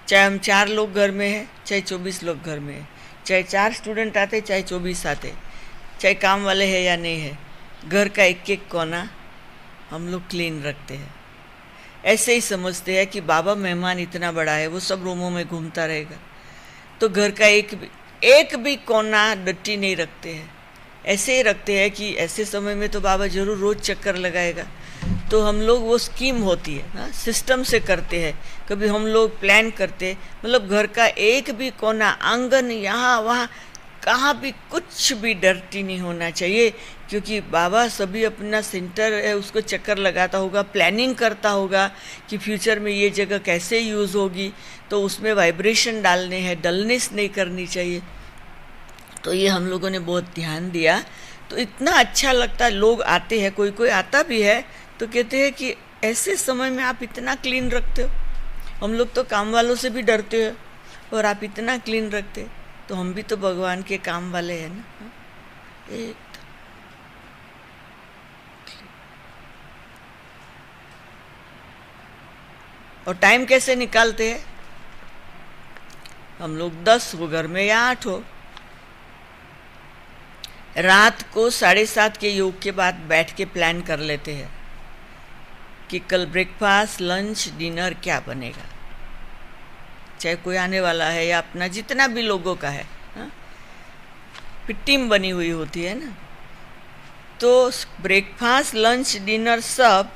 चाहे हम 4 लोग घर में हैं, चाहे 24 लोग घर में हैं, चाहे 4 स्टूडेंट आते, चाहे 24 आते, चाहे काम वाले हैं या नहीं है, घर का एक एक कोना हम लोग क्लीन रखते हैं। ऐसे ही समझते हैं कि बाबा मेहमान इतना बड़ा है, वो सब रूमों में घूमता रहेगा, तो घर का एक भी कोना डट्टी नहीं रखते हैं। ऐसे ही रखते हैं कि ऐसे समय में तो बाबा जरूर रोज़ चक्कर लगाएगा, तो हम लोग वो स्कीम होती है ना, सिस्टम से करते हैं। कभी हम लोग प्लान करते, मतलब घर का एक भी कोना, आंगन, यहाँ वहाँ कहाँ भी कुछ भी डर्टी नहीं होना चाहिए, क्योंकि बाबा सभी अपना सेंटर है, उसको चक्कर लगाता होगा, प्लानिंग करता होगा कि फ्यूचर में ये जगह कैसे यूज़ होगी, तो उसमें वाइब्रेशन डालने हैं, डलनेस नहीं करनी चाहिए। तो ये हम लोगों ने बहुत ध्यान दिया, तो इतना अच्छा लगता है। लोग आते हैं, कोई कोई आता भी है तो कहते हैं कि ऐसे समय में आप इतना क्लीन रखते हो, हम लोग तो काम वालों से भी डरते हो और आप इतना क्लीन रखते, तो हम भी तो भगवान के काम वाले हैं ना। एक और टाइम कैसे निकालते हैं हम लोग? 10 हो घर में या 8 हो, रात को 7:30 के योग के बाद बैठ के प्लान कर लेते हैं कि कल ब्रेकफास्ट, लंच, डिनर क्या बनेगा, चाहे कोई आने वाला है या अपना जितना भी लोगों का है, हाँ? फिर टीम बनी हुई होती है ना, तो ब्रेकफास्ट, लंच, डिनर सब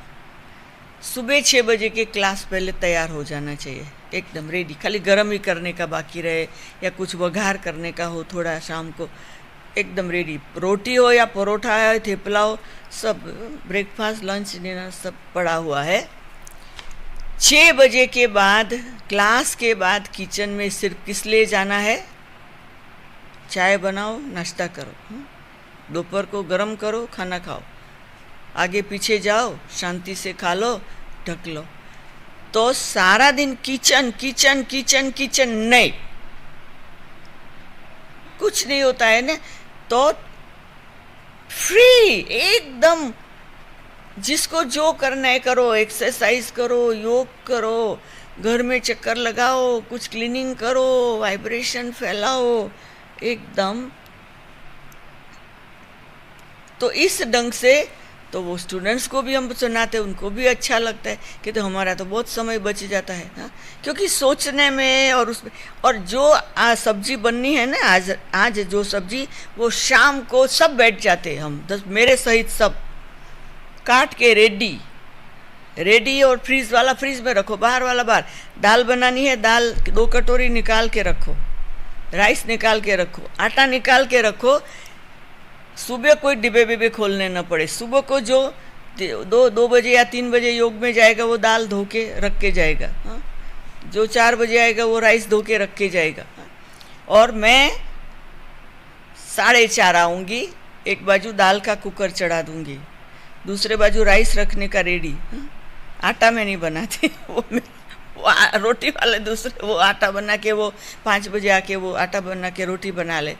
सुबह 6 बजे के क्लास पहले तैयार हो जाना चाहिए, एकदम रेडी। खाली गर्म ही करने का बाकी रहे या कुछ वघार करने का हो थोड़ा शाम को, एकदम रेडी। रोटी हो या परोठा हो, थेपला हो, सब ब्रेकफास्ट, लंच, डिनर सब पड़ा हुआ है। 6 बजे के बाद, क्लास के बाद किचन में सिर्फ किस लिए जाना है? चाय बनाओ, नाश्ता करो, दोपहर को गरम करो, खाना खाओ, आगे पीछे जाओ, शांति से खा लो, ढक लो। तो सारा दिन किचन किचन किचन किचन, नहीं, कुछ नहीं होता है ना। तो फ्री एकदम, जिसको जो करना है करो, एक्सरसाइज करो, योग करो, घर में चक्कर लगाओ, कुछ क्लीनिंग करो, वाइब्रेशन फैलाओ एकदम। तो इस ढंग से तो वो स्टूडेंट्स को भी हम सुनाते, उनको भी अच्छा लगता है कि तो हमारा तो बहुत समय बच जाता है ना, क्योंकि सोचने में और उसमें। और जो सब्जी बननी है ना, आज जो सब्जी, वो शाम को सब बैठ जाते हैं हम 10 मेरे सहित सब काट के रेडी और फ्रीज वाला फ्रीज में रखो, बाहर वाला बाहर। दाल बनानी है, दाल 2 कटोरी निकाल के रखो, राइस निकाल के रखो, आटा निकाल के रखो, सुबह कोई डिब्बे खोलने न पड़े। सुबह को जो 2 बजे या 3 बजे योग में जाएगा वो दाल धो के रख के जाएगा, हाँ? जो 4 बजे आएगा वो राइस धो के रख के जाएगा, हाँ? और मैं 4:30 आऊँगी, एक बाजू दाल का कुकर चढ़ा दूँगी, दूसरे बाजू राइस रखने का रेडी, हाँ? आटा में नहीं बनाती वो रोटी वाले दूसरे वो आटा बना के वो 5 बजे आके वो आटा बना के रोटी बना ले।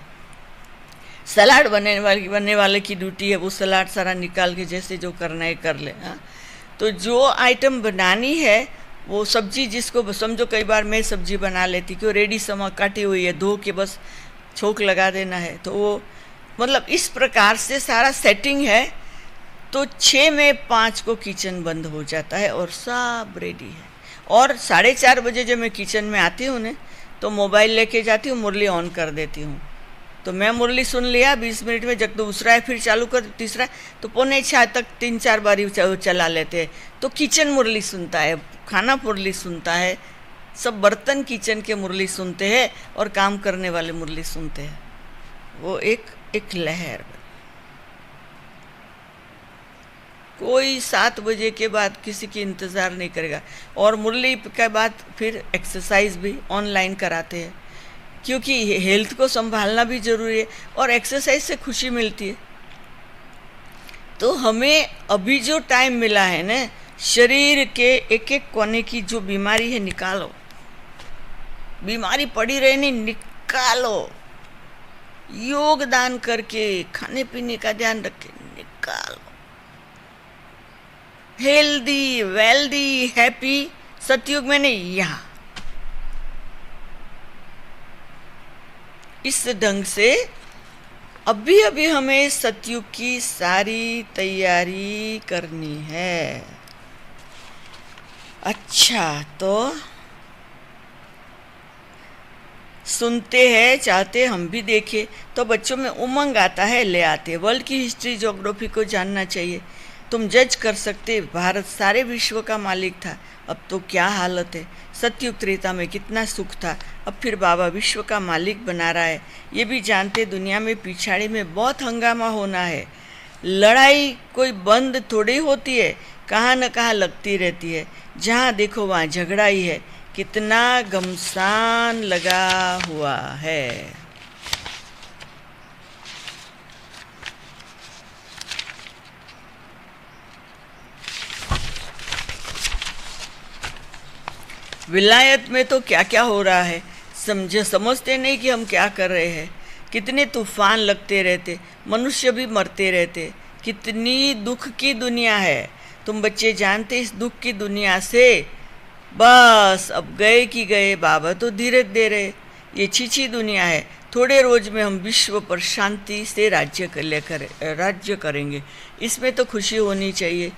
सलाद बनने वाले की ड्यूटी है, वो सलाद सारा निकाल के जैसे जो करना है कर ले, हाँ? तो जो आइटम बनानी है, वो सब्जी जिसको समझो, कई बार मैं सब्जी बना लेती क्यों, रेडी समा काटी हुई है, धो के बस छोंक लगा देना है, तो वो मतलब इस प्रकार से सारा सेटिंग है। तो 6 में 5 को किचन बंद हो जाता है और सब रेडी है। और 4:30 बजे जब मैं किचन में आती हूँ ना, तो मोबाइल लेके जाती हूँ, मुरली ऑन कर देती हूँ। तो मैं मुरली सुन लिया 20 मिनट में, जब दूसरा है फिर चालू कर, तीसरा है, तो 5:45 तक 3-4 बारी चला लेते हैं। तो किचन मुरली सुनता है, खाना मुरली सुनता है, सब बर्तन किचन के मुरली सुनते हैं और काम करने वाले मुरली सुनते हैं। वो एक लहर। कोई 7 बजे के बाद किसी की इंतज़ार नहीं करेगा। और मुरली के बाद फिर एक्सरसाइज भी ऑनलाइन कराते हैं, क्योंकि हेल्थ को संभालना भी ज़रूरी है और एक्सरसाइज से खुशी मिलती है। तो हमें अभी जो टाइम मिला है ना, शरीर के एक एक कोने की जो बीमारी है निकालो, बीमारी पड़ी रहे नहीं निकालो, योगदान करके खाने पीने का ध्यान रख के निकालो। हेल्दी वेल्दी हैप्पी सतयुग में नहीं, यहाँ इस ढंग से अभी अभी हमें सतयुग की सारी तैयारी करनी है। अच्छा, तो सुनते हैं, चाहते हम भी देखें, तो बच्चों में उमंग आता है, ले आते। वर्ल्ड की हिस्ट्री ज्योग्राफी को जानना चाहिए। तुम जज कर सकते, भारत सारे विश्व का मालिक था, अब तो क्या हालत है। सतयुग त्रेता में कितना सुख था, अब फिर बाबा विश्व का मालिक बना रहा है। ये भी जानते दुनिया में पिछाड़ी में बहुत हंगामा होना है। लड़ाई कोई बंद थोड़ी होती है, कहाँ न कहाँ लगती रहती है। जहाँ देखो वहाँ झगड़ा ही है, कितना घमसान लगा हुआ है। विलायत में तो क्या क्या हो रहा है, समझते नहीं कि हम क्या कर रहे हैं। कितने तूफान लगते रहते, मनुष्य भी मरते रहते। कितनी दुख की दुनिया है। तुम बच्चे जानते इस दुख की दुनिया से बस अब गए कि गए, बाबा तो धीरज दे रहे। ये छीछी दुनिया है, थोड़े रोज में हम विश्व पर शांति से राज्य करेंगे। इसमें तो खुशी होनी चाहिए।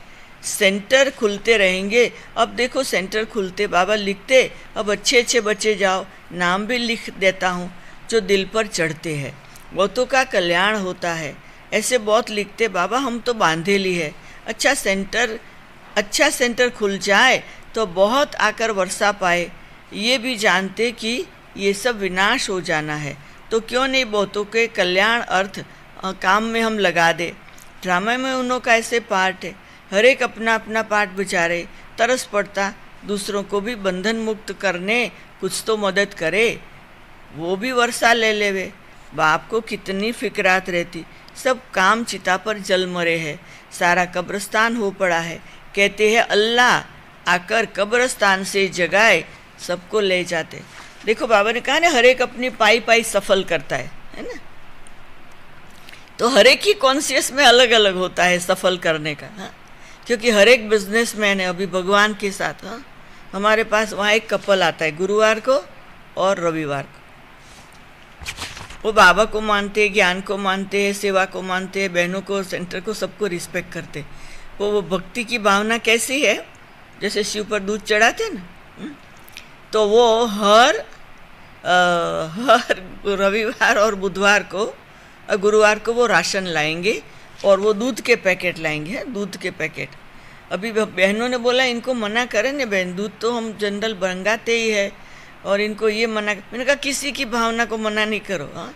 सेंटर खुलते रहेंगे। अब देखो सेंटर खुलते, बाबा लिखते, अब अच्छे अच्छे बच्चे जाओ, नाम भी लिख देता हूँ जो दिल पर चढ़ते हैं, बहुतों का कल्याण होता है। ऐसे बहुत लिखते बाबा, हम तो बांधेली है। अच्छा सेंटर खुल जाए तो बहुत आकर वर्षा पाए। ये भी जानते कि ये सब विनाश हो जाना है, तो क्यों नहीं बहुतों के कल्याण अर्थ काम में हम लगा दे। ड्रामा में उन्हों का ऐसे पार्ट है, हर एक अपना अपना पार्ट बेचारे। तरस पड़ता दूसरों को भी बंधन मुक्त करने, कुछ तो मदद करे, वो भी वर्षा ले लेवे। बाप को कितनी फिक्रात रहती, सब काम चिता पर जल मरे है, सारा कब्रस्तान हो पड़ा है। कहते हैं अल्लाह आकर कब्रस्तान से जगाए, सबको ले जाते। देखो बाबा ने कहा ना, हर एक अपनी पाई पाई सफल करता है ना। तो हर एक की कॉन्शियस में अलग अलग होता है सफल करने का। हाँ, क्योंकि हर एक बिजनेसमैन है अभी भगवान के साथ। हाँ, हमारे पास वहाँ एक कपल आता है गुरुवार को और रविवार को। वो बाबा को मानते हैं, ज्ञान को मानते हैं, सेवा को मानते हैं, बहनों को, सेंटर को, सबको रिस्पेक्ट करते। वो भक्ति की भावना कैसी है, जैसे शिव पर दूध चढ़ाते ना, तो वो हर रविवार और बुधवार को और गुरुवार को वो राशन लाएंगे और वो दूध के पैकेट लाएंगे। दूध के पैकेट अभी बहनों ने बोला इनको मना करें ना बहन, दूध तो हम जनरल मंगाते ही है और इनको ये मना। मैंने कहा किसी की भावना को मना नहीं करो। हाँ,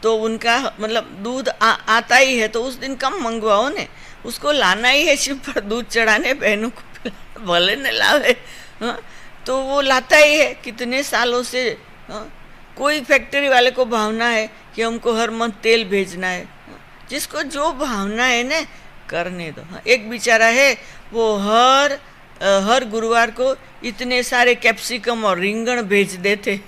तो उनका मतलब दूध आता ही है तो उस दिन कम मंगवाओ ने, उसको लाना ही है शिव पर दूध चढ़ाने, बहनों को भले न लावे। हाँ, तो वो लाता ही है कितने सालों से। हाँ, कोई फैक्ट्री वाले को भावना है कि हमको हर मंथ तेल भेजना है। हाँ, जिसको जो भावना है ना करने दो। हाँ, एक बेचारा है वो हर गुरुवार को इतने सारे कैप्सिकम और रिंगण भेज देते,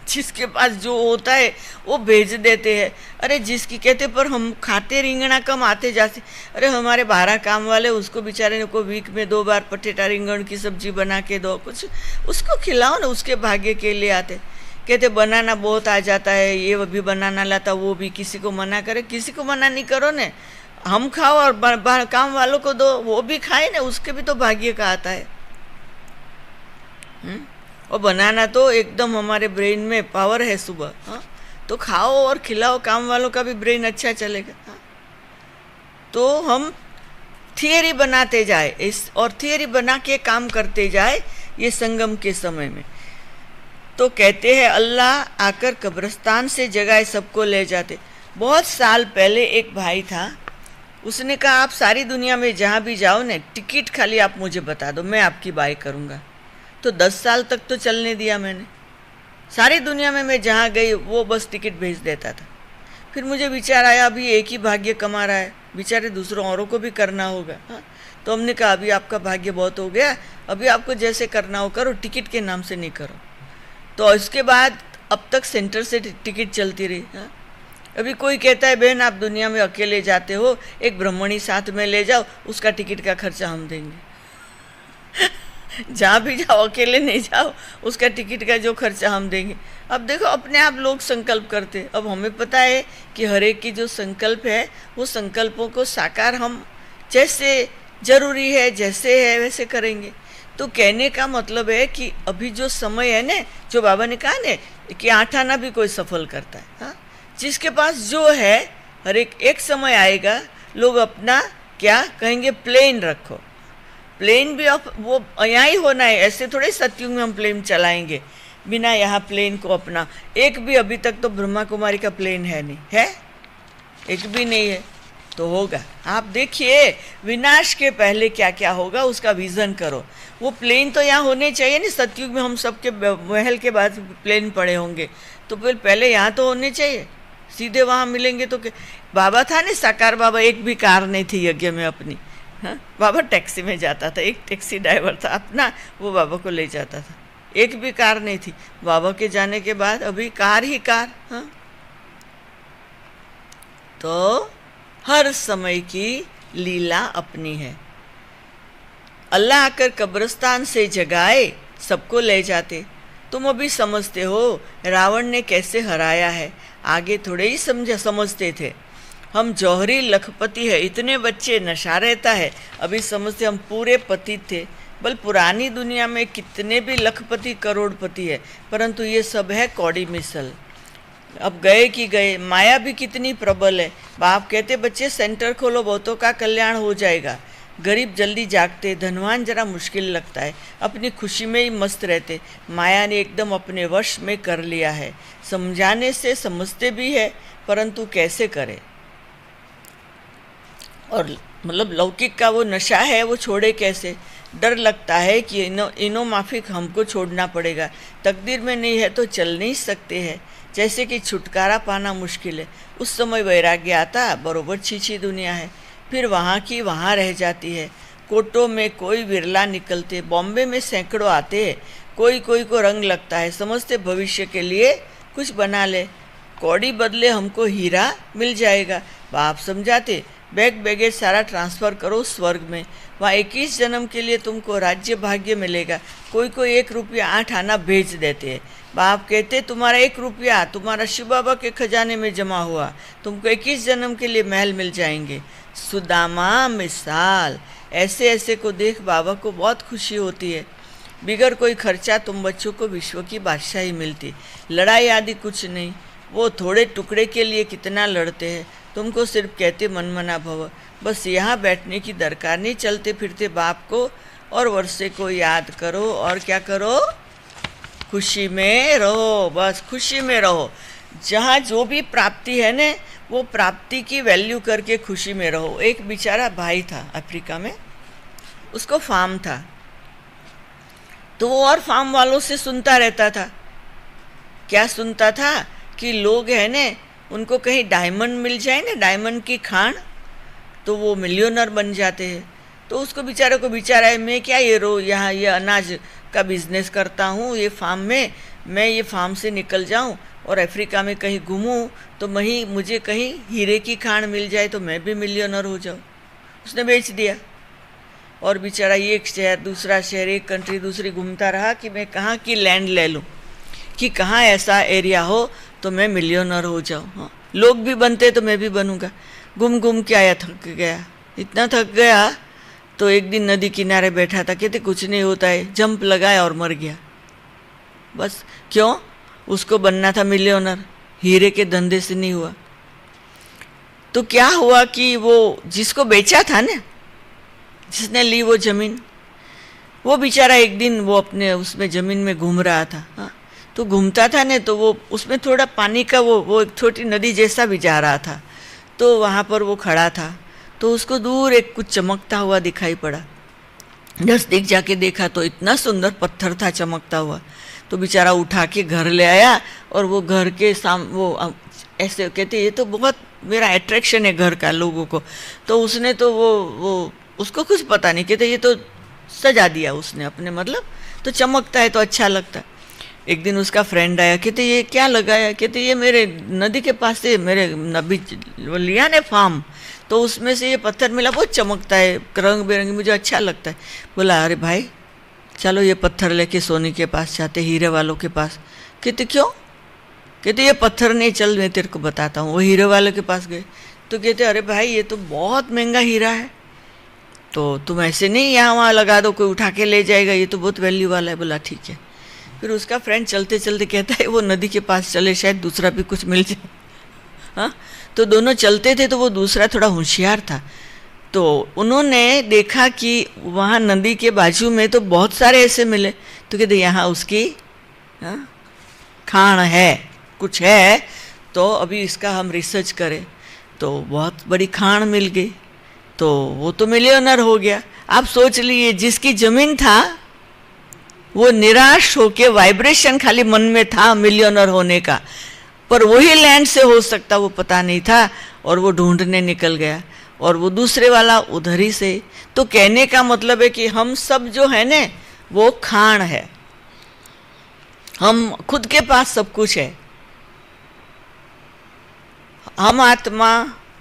जिसके पास जो होता है वो भेज देते हैं। अरे जिसकी कहते पर हम खाते रिंगणा कम आते जाते। अरे हमारे 12 काम वाले, उसको बेचारे को वीक में 2 बार पटेटा रिंगण की सब्जी बना के दो, कुछ उसको खिलाओ ना, उसके भाग्य के लिए आते। कहते बनाना बहुत आ जाता है, ये भी बनाना लाता, वो भी। किसी को मना करे, किसी को मना नहीं करो ने, हम खाओ और काम वालों को दो, वो भी खाए ना, उसके भी तो भाग्य का आता है। और बनाना तो एकदम हमारे ब्रेन में पावर है सुबह। हाँ, तो खाओ और खिलाओ, काम वालों का भी ब्रेन अच्छा चलेगा। हाँ, तो हम थियरी बनाते जाए इस और थियरी बना के काम करते जाए ये संगम के समय में। तो कहते हैं अल्लाह आकर कब्रिस्तान से जगाए, सबको ले जाते। बहुत साल पहले एक भाई था, उसने कहा आप सारी दुनिया में जहाँ भी जाओ ना, टिकट खाली आप मुझे बता दो, मैं आपकी बाय करूँगा। तो 10 साल तक तो चलने दिया मैंने। सारी दुनिया में मैं जहाँ गई वो बस टिकट भेज देता था। फिर मुझे विचार आया अभी एक ही भाग्य कमा रहा है, बेचारे दूसरों औरों को भी करना होगा। हाँ, तो हमने कहा अभी आपका भाग्य बहुत हो गया, अभी आपको जैसे करना हो करो, टिकट के नाम से नहीं करो। तो इसके बाद अब तक सेंटर से टिकट चलती रही। हाँ, अभी कोई कहता है बहन आप दुनिया में अकेले जाते हो, एक ब्राह्मणी साथ में ले जाओ, उसका टिकट का खर्चा हम देंगे। जहाँ भी जाओ अकेले नहीं जाओ, उसका टिकट का जो खर्चा हम देंगे। अब देखो अपने आप लोग संकल्प करते। अब हमें पता है कि हर एक की जो संकल्प है वो संकल्पों को साकार हम जैसे जरूरी है जैसे है वैसे करेंगे। तो कहने का मतलब है कि अभी जो समय है ना, जो बाबा ने कहा ना कि 8 आना भी कोई सफल करता है। हाँ, जिसके पास जो है हर एक समय आएगा, लोग अपना क्या कहेंगे, प्लेन रखो। प्लेन भी अब वो यहाँ ही होना है, ऐसे थोड़े सतयुग में हम प्लेन चलाएंगे बिना यहाँ प्लेन को अपना। एक भी अभी तक तो ब्रह्मा कुमारी का प्लेन है नहीं, है एक भी नहीं है। तो होगा, आप देखिए विनाश के पहले क्या क्या होगा उसका विजन करो। वो प्लेन तो यहाँ होने चाहिए ना, सतयुग में हम सबके महल के बाद प्लेन पड़े होंगे, तो फिर पहले यहाँ तो होने चाहिए, सीधे वहाँ मिलेंगे। तो बाबा था ना साकार बाबा, एक भी कार नहीं थी यज्ञ में अपनी। हाँ, बाबा टैक्सी में जाता था, एक टैक्सी ड्राइवर था अपना, वो बाबा को ले जाता था, एक भी कार नहीं थी। बाबा के जाने के बाद अभी कार ही कार। हाँ, तो हर समय की लीला अपनी है। अल्लाह आकर कब्रिस्तान से जगाए, सबको ले जाते। तुम अभी समझते हो रावण ने कैसे हराया है, आगे थोड़े ही समझते थे। हम जौहरी लखपति है, इतने बच्चे नशा रहता है, अभी समझते हम पूरे पति थे। बल पुरानी दुनिया में कितने भी लखपति करोड़पति है, परंतु ये सब है कौड़ी मिसल। अब गए कि गए, माया भी कितनी प्रबल है। बाप कहते बच्चे सेंटर खोलो, बहुतों का कल्याण हो जाएगा। गरीब जल्दी जागते, धनवान जरा मुश्किल लगता है, अपनी खुशी में ही मस्त रहते। माया ने एकदम अपने वश में कर लिया है। समझाने से समझते भी है, परंतु कैसे करें। और मतलब लौकिक का वो नशा है, वो छोड़े कैसे। डर लगता है कि इनो माफिक हमको छोड़ना पड़ेगा, तकदीर में नहीं है तो चल नहीं सकते हैं, जैसे कि छुटकारा पाना मुश्किल है। उस समय वैराग्य आता, बरोबर छीछी दुनिया है, फिर वहाँ की वहाँ रह जाती है। कोटों में कोई विरला निकलते, बॉम्बे में सैकड़ों आते हैं, कोई कोई को रंग लगता है, समझते भविष्य के लिए कुछ बना ले, कौड़ी बदले हमको हीरा मिल जाएगा। बाप समझाते बैग बैगेज सारा ट्रांसफ़र करो स्वर्ग में, वहाँ 21 जन्म के लिए तुमको राज्य भाग्य मिलेगा। कोई कोई 1 रुपया 8 आना भेज देते हैं। बाप कहते तुम्हारा 1 रुपया तुम्हारा शिव बाबा के खजाने में जमा हुआ, तुमको 21 जन्म के लिए महल मिल जाएंगे। सुदामा मिसाल, ऐसे ऐसे को देख बाबा को बहुत खुशी होती है। बिगर कोई खर्चा तुम बच्चों को विश्व की बादशाही मिलती, लड़ाई आदि कुछ नहीं। वो थोड़े टुकड़े के लिए कितना लड़ते हैं, तुमको सिर्फ कहते मनमना भव। बस यहाँ बैठने की दरकार नहीं, चलते फिरते बाप को और वर्षे को याद करो और क्या करो, खुशी में रहो, बस खुशी में रहो। जहाँ जो भी प्राप्ति है ना, वो प्राप्ति की वैल्यू करके खुशी में रहो। एक बेचारा भाई था अफ्रीका में, उसको फार्म था, तो वो और फार्म वालों से सुनता रहता था। क्या सुनता था कि लोग है ने उनको कहीं डायमंड मिल जाए ना, डायमंड की खान, तो वो मिलियनर बन जाते हैं। तो उसको बेचारे को बेचारा है, मैं क्या ये यहाँ ये अनाज का बिजनेस करता हूँ ये फार्म में, मैं ये फार्म से निकल जाऊँ और अफ्रीका में कहीं घूमूँ तो मुझे कहीं हीरे की खान मिल जाए तो मैं भी मिलियनर हो जाऊँ। उसने बेच दिया और बेचारा एक शहर दूसरा शहर, एक कंट्री दूसरी घूमता रहा कि मैं कहाँ की लैंड ले लूँ, कि कहाँ ऐसा एरिया हो तो मैं मिलियनर हो जाऊँ। हाँ, लोग भी बनते तो मैं भी बनूँगा। घूम घूम के आया, थक गया, इतना थक गया तो एक दिन नदी किनारे बैठा था, कहते कुछ नहीं होता है, जंप लगाया और मर गया। बस क्यों, उसको बनना था मिलियनर, हीरे के धंधे से नहीं हुआ। तो क्या हुआ कि वो जिसको बेचा था ना, जिसने ली वो ज़मीन, वो बेचारा एक दिन वो अपने उसमें ज़मीन में घूम रहा था। हाँ, तो घूमता था ना, तो वो उसमें थोड़ा पानी का वो एक छोटी नदी जैसा भी जा रहा था। तो वहाँ पर वो खड़ा था, तो उसको दूर एक कुछ चमकता हुआ दिखाई पड़ा। नज़दीक जाके देखा तो इतना सुंदर पत्थर था चमकता हुआ। तो बेचारा उठा के घर ले आया और वो घर के वो ऐसे कहते ये तो बहुत मेरा अट्रैक्शन है घर का लोगों को। तो उसने तो वो उसको कुछ पता नहीं, कहते ये तो सजा दिया उसने अपने, मतलब तो चमकता है तो अच्छा लगता है। एक दिन उसका फ्रेंड आया, कहते ये क्या लगाया, कहते ये मेरे नदी के पास से मेरे नबी वो लिया ने फार्म, तो उसमें से ये पत्थर मिला, बहुत चमकता है, रंग बिरंगी, मुझे अच्छा लगता है। बोला अरे भाई चलो ये पत्थर लेके सोनी के पास जाते, हीरे वालों के पास। कहते क्यों, कहते ये पत्थर नहीं, चल मैं तेरे को बताता हूँ। वो हीरे वाले के पास गए तो कहते अरे भाई ये तो बहुत महंगा हीरा है, तो तुम ऐसे नहीं यहाँ वहाँ लगा दो, कोई उठा के ले जाएगा, ये तो बहुत वैल्यू वाला है। बोला ठीक है। फिर उसका फ्रेंड चलते चलते कहता है वो नदी के पास चले, शायद दूसरा भी कुछ मिल जाए। हाँ, तो दोनों चलते थे, तो वो दूसरा थोड़ा होशियार था, तो उन्होंने देखा कि वहाँ नदी के बाजू में तो बहुत सारे ऐसे मिले, तो कहते यहाँ उसकी खान है, कुछ है, तो अभी इसका हम रिसर्च करें। तो बहुत बड़ी खान मिल गई, तो वो तो मिलियनर हो गया। आप सोच लिए जिसकी जमीन था वो निराश होके, वाइब्रेशन खाली मन में था मिलियनर होने का, पर वही लैंड से हो सकता वो पता नहीं था, और वो ढूंढने निकल गया, और वो दूसरे वाला उधर ही से। तो कहने का मतलब है कि हम सब जो है ने वो खान है, हम खुद के पास सब कुछ है। हम आत्मा,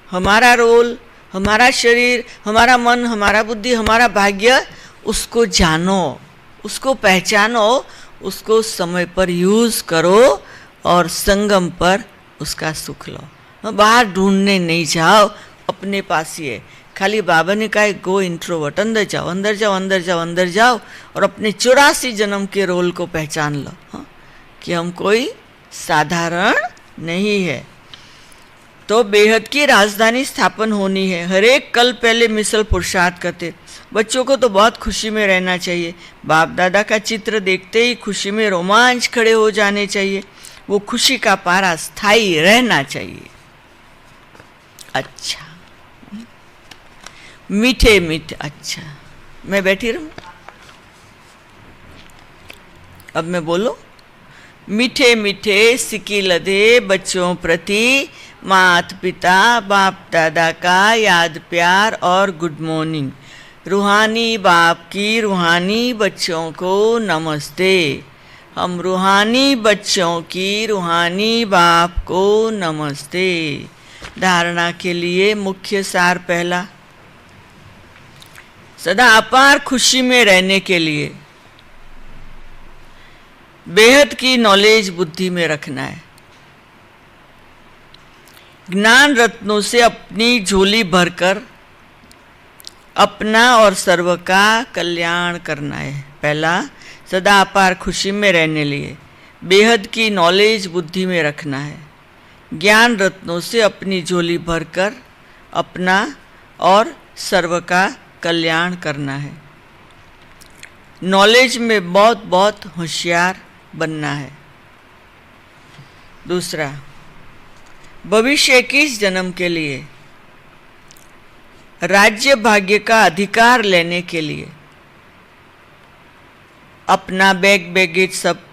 हमारा रोल, हमारा शरीर, हमारा मन, हमारा बुद्धि, हमारा भाग्य, उसको जानो, उसको पहचानो, उसको समय पर यूज करो और संगम पर उसका सुख लो। बाहर ढूंढने नहीं जाओ, अपने पास ही है। खाली बाबा ने कहा गो इंट्रोवर्ट, अंदर जाओ अंदर जाओ अंदर जाओ अंदर जाओ, और अपने 84 जन्म के रोल को पहचान लो। हाँ, कि हम कोई साधारण नहीं है। तो बेहद की राजधानी स्थापन होनी है। हर एक कल पहले मिसल पुरुषार्थ करते। बच्चों को तो बहुत खुशी में रहना चाहिए। बाप दादा का चित्र देखते ही खुशी में रोमांच खड़े हो जाने चाहिए। वो खुशी का पारा स्थायी रहना चाहिए। अच्छा, मीठे मीठे, अच्छा मैं बैठी रहूं, अब मैं बोलो। मीठे मीठे सिक्की लदे बच्चों प्रति मात पिता बाप दादा का याद प्यार और गुड मॉर्निंग। रूहानी बाप की रूहानी बच्चों को नमस्ते। हम रूहानी बच्चों की रूहानी बाप को नमस्ते। धारणा के लिए मुख्य सार पहला, सदा अपार खुशी में रहने के लिए बेहद की नॉलेज बुद्धि में रखना है। ज्ञान रत्नों से अपनी झोली भरकर अपना और सर्व का कल्याण करना है। पहला, सदा अपार खुशी में रहने लिए बेहद की नॉलेज बुद्धि में रखना है। ज्ञान रत्नों से अपनी झोली भरकर अपना और सर्व का कल्याण करना है। नॉलेज में बहुत बहुत होशियार बनना है। दूसरा, भविष्य 21 जन्म के लिए राज्य भाग्य का अधिकार लेने के लिए अपना बैग बैगेज सब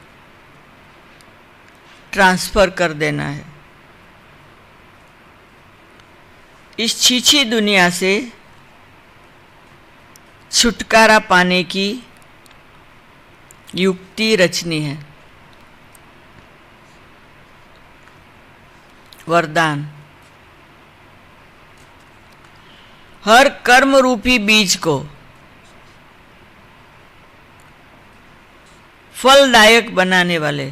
ट्रांसफर कर देना है। इस छीछी दुनिया से छुटकारा पाने की युक्ति रचनी है। वरदान, हर कर्म रूपी बीज को फलदायक बनाने वाले,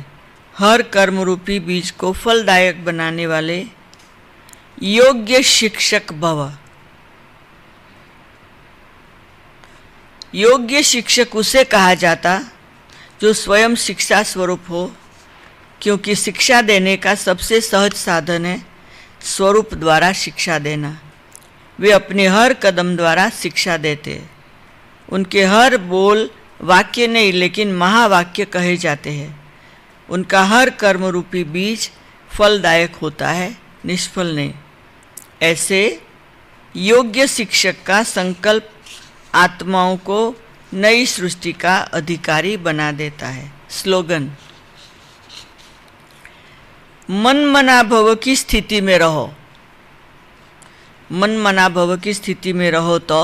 हर कर्म रूपी बीज को फलदायक बनाने वाले योग्य शिक्षक भव। योग्य शिक्षक उसे कहा जाता जो स्वयं शिक्षा स्वरूप हो, क्योंकि शिक्षा देने का सबसे सहज साधन है स्वरूप द्वारा शिक्षा देना। वे अपने हर कदम द्वारा शिक्षा देते हैं। उनके हर बोल वाक्य नहीं लेकिन महावाक्य कहे जाते हैं। उनका हर कर्म रूपी बीज फलदायक होता है, निष्फल नहीं। ऐसे योग्य शिक्षक का संकल्प आत्माओं को नई सृष्टि का अधिकारी बना देता है। स्लोगन, मन मना भव की स्थिति में रहो। मन मना भव की स्थिति में रहो तो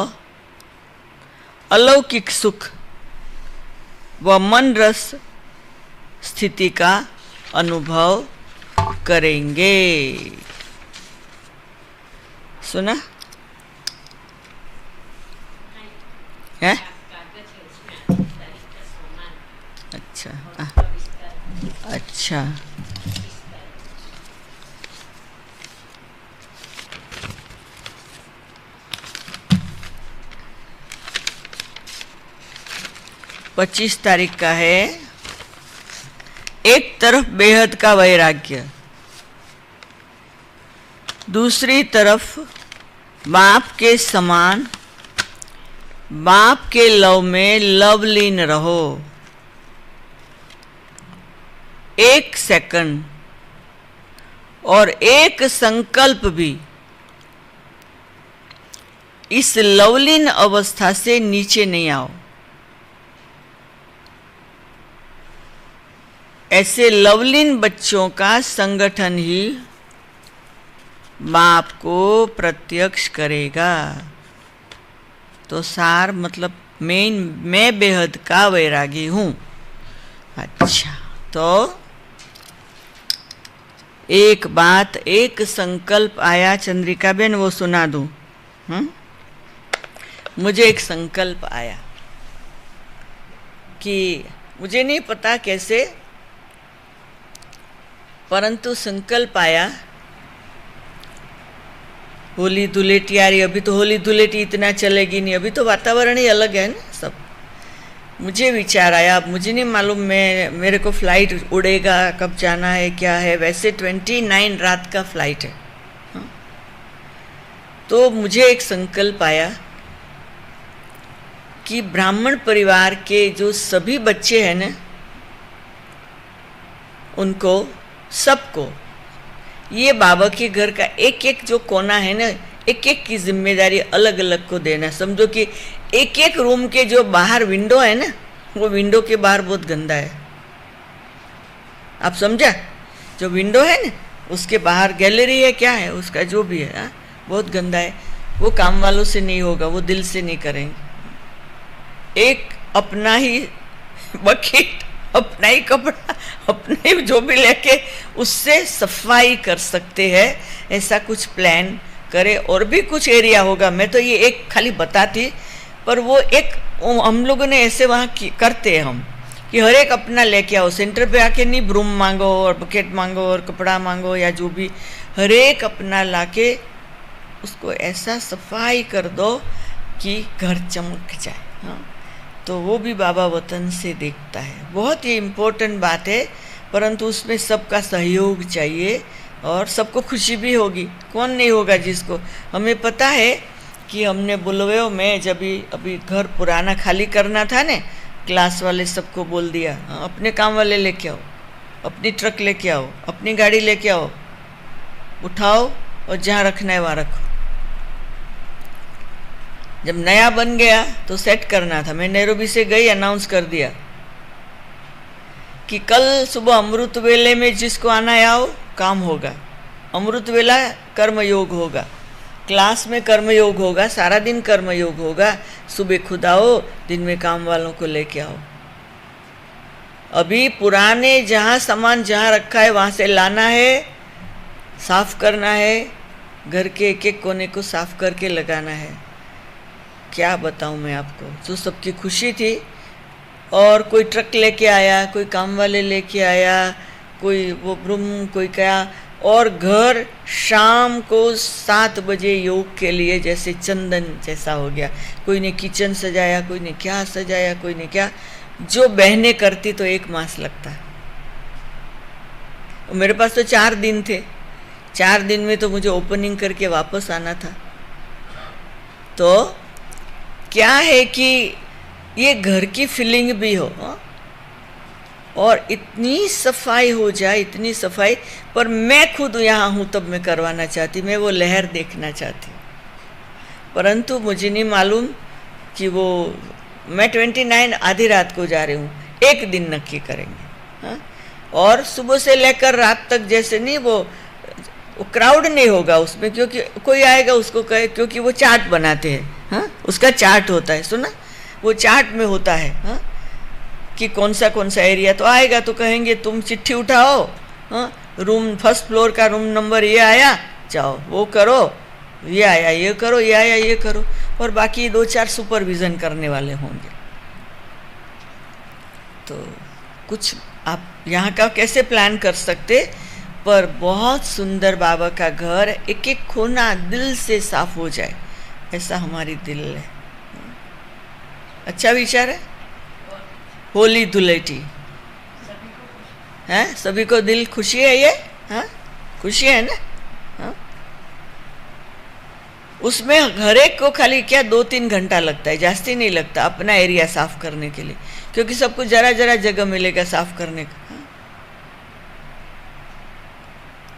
अलौकिक सुख व मन रस स्थिति का अनुभव करेंगे। सुना है? अच्छा अच्छा, पच्चीस तारीख का है। एक तरफ बेहद का वैराग्य, दूसरी तरफ बाप के समान बाप के लव में लवलीन रहो। एक सेकंड और एक संकल्प भी इस लवलीन अवस्था से नीचे नहीं आओ। ऐसे लवलीन बच्चों का संगठन ही बाप को प्रत्यक्ष करेगा। तो सार मतलब मैं बेहद का वैरागी हूँ। अच्छा, तो एक बात, एक संकल्प आया चंद्रिका बेन, वो सुना दूँ। मुझे एक संकल्प आया कि मुझे नहीं पता कैसे, परंतु संकल्प आया। होली धुलेटी आ रही, अभी तो होली धुलेटी इतना चलेगी नहीं, अभी तो वातावरण ही अलग है ना सब। मुझे विचार आया, अब मुझे नहीं मालूम मेरे को फ्लाइट उड़ेगा, कब जाना है, क्या है। वैसे 29 रात का फ्लाइट है। तो मुझे एक संकल्प आया कि ब्राह्मण परिवार के जो सभी बच्चे हैं ना, उनको सबको ये बाबा के घर का एक एक जो कोना है ना, एक एक की जिम्मेदारी अलग अलग को देना। समझो कि एक एक रूम के जो बाहर विंडो है ना, वो विंडो के बाहर बहुत गंदा है। आप समझा? जो विंडो है ना, उसके बाहर गैलरी है, क्या है उसका, जो भी है, बहुत गंदा है। वो काम वालों से नहीं होगा, वो दिल से नहीं करेंगे। एक अपना ही बकेट, अपना ही कपड़ा, अपने जो भी लेके उससे सफाई कर सकते हैं, ऐसा कुछ प्लान करे। और भी कुछ एरिया होगा, मैं तो ये एक खाली बताती, पर वो एक हम लोगों ने ऐसे वहाँ करते हैं हम कि हर एक अपना लेके आओ। सेंटर पे आके नहीं ब्रूम मांगो और बकेट मांगो और कपड़ा मांगो या जो भी, हर एक अपना लाके उसको ऐसा सफाई कर दो कि घर चमक जाए। हाँ, तो वो भी बाबा वतन से देखता है। बहुत ही इम्पोर्टेंट बात है, परंतु उसमें सबका सहयोग चाहिए और सबको खुशी भी होगी। कौन नहीं होगा जिसको। हमें पता है कि हमने बुलवेओ में जब अभी घर पुराना खाली करना था ने, क्लास वाले सबको बोल दिया, अपने काम वाले लेके आओ, अपनी ट्रक लेके आओ, अपनी गाड़ी लेके आओ, उठाओ और जहाँ रखना है वहाँ रखो। जब नया बन गया तो सेट करना था। मैं नैरोबी से गई, अनाउंस कर दिया कि कल सुबह अमृत वेले में जिसको आना है आओ, काम होगा। अमृत वेला कर्मयोग होगा, क्लास में कर्मयोग होगा, सारा दिन कर्मयोग होगा। सुबह खुद आओ, दिन में काम वालों को लेके आओ। अभी पुराने जहाँ सामान जहाँ रखा है वहाँ से लाना है, साफ करना है, घर के एक एक कोने को साफ करके लगाना है। क्या बताऊँ मैं आपको, तो सबकी खुशी थी। और कोई ट्रक लेके आया, कोई काम वाले लेके आया, कोई वो ब्रूम, कोई क्या। और घर शाम को 7 बजे योग के लिए जैसे चंदन जैसा हो गया। कोई ने किचन सजाया, कोई ने क्या सजाया, कोई ने क्या। जो बहनें करती तो 1 मास लगता। मेरे पास तो 4 दिन थे। 4 दिन में तो मुझे ओपनिंग करके वापस आना था। तो क्या है कि ये घर की फीलिंग भी हो और इतनी सफाई हो जाए, इतनी सफाई। पर मैं खुद यहाँ हूँ तब मैं करवाना चाहती, मैं वो लहर देखना चाहती। परंतु मुझे नहीं मालूम कि वो मैं 29 आधी रात को जा रही हूँ। एक दिन नक्की करेंगे। हाँ, और सुबह से लेकर रात तक जैसे नहीं, वो क्राउड नहीं होगा उसमें, क्योंकि कोई आएगा उसको कहे, क्योंकि वो चार्ट बनाते हैं। हाँ, उसका चार्ट होता है, सुना। वो चार्ट में होता है, हाँ, कि कौन सा एरिया। तो आएगा तो कहेंगे तुम चिट्ठी उठाओ, हाँ, रूम फर्स्ट फ्लोर का रूम नंबर ये आया, जाओ वो करो, ये आया ये करो, ये आया ये करो, और बाकी 2-4 सुपरविज़न करने वाले होंगे। तो कुछ आप यहाँ का कैसे प्लान कर सकते, पर बहुत सुंदर बाबा का घर, एक एक कोना दिल से साफ हो जाए, ऐसा हमारी दिल है। अच्छा विचार है। होली धुलेटी है, सभी को दिल खुशी है ये, हाँ खुशी है ना, हाँ? उसमें हर एक को खाली क्या 2-3 घंटा लगता है, जास्ती नहीं लगता अपना एरिया साफ करने के लिए, क्योंकि सबको जरा जरा जगह मिलेगा साफ करने का, हाँ?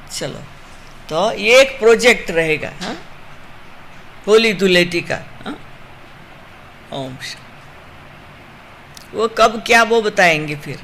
चलो, तो ये एक प्रोजेक्ट रहेगा, हाँ, होली धुलेटी का, हाँ? ओम। वो कब क्या वो बताएंगे फिर।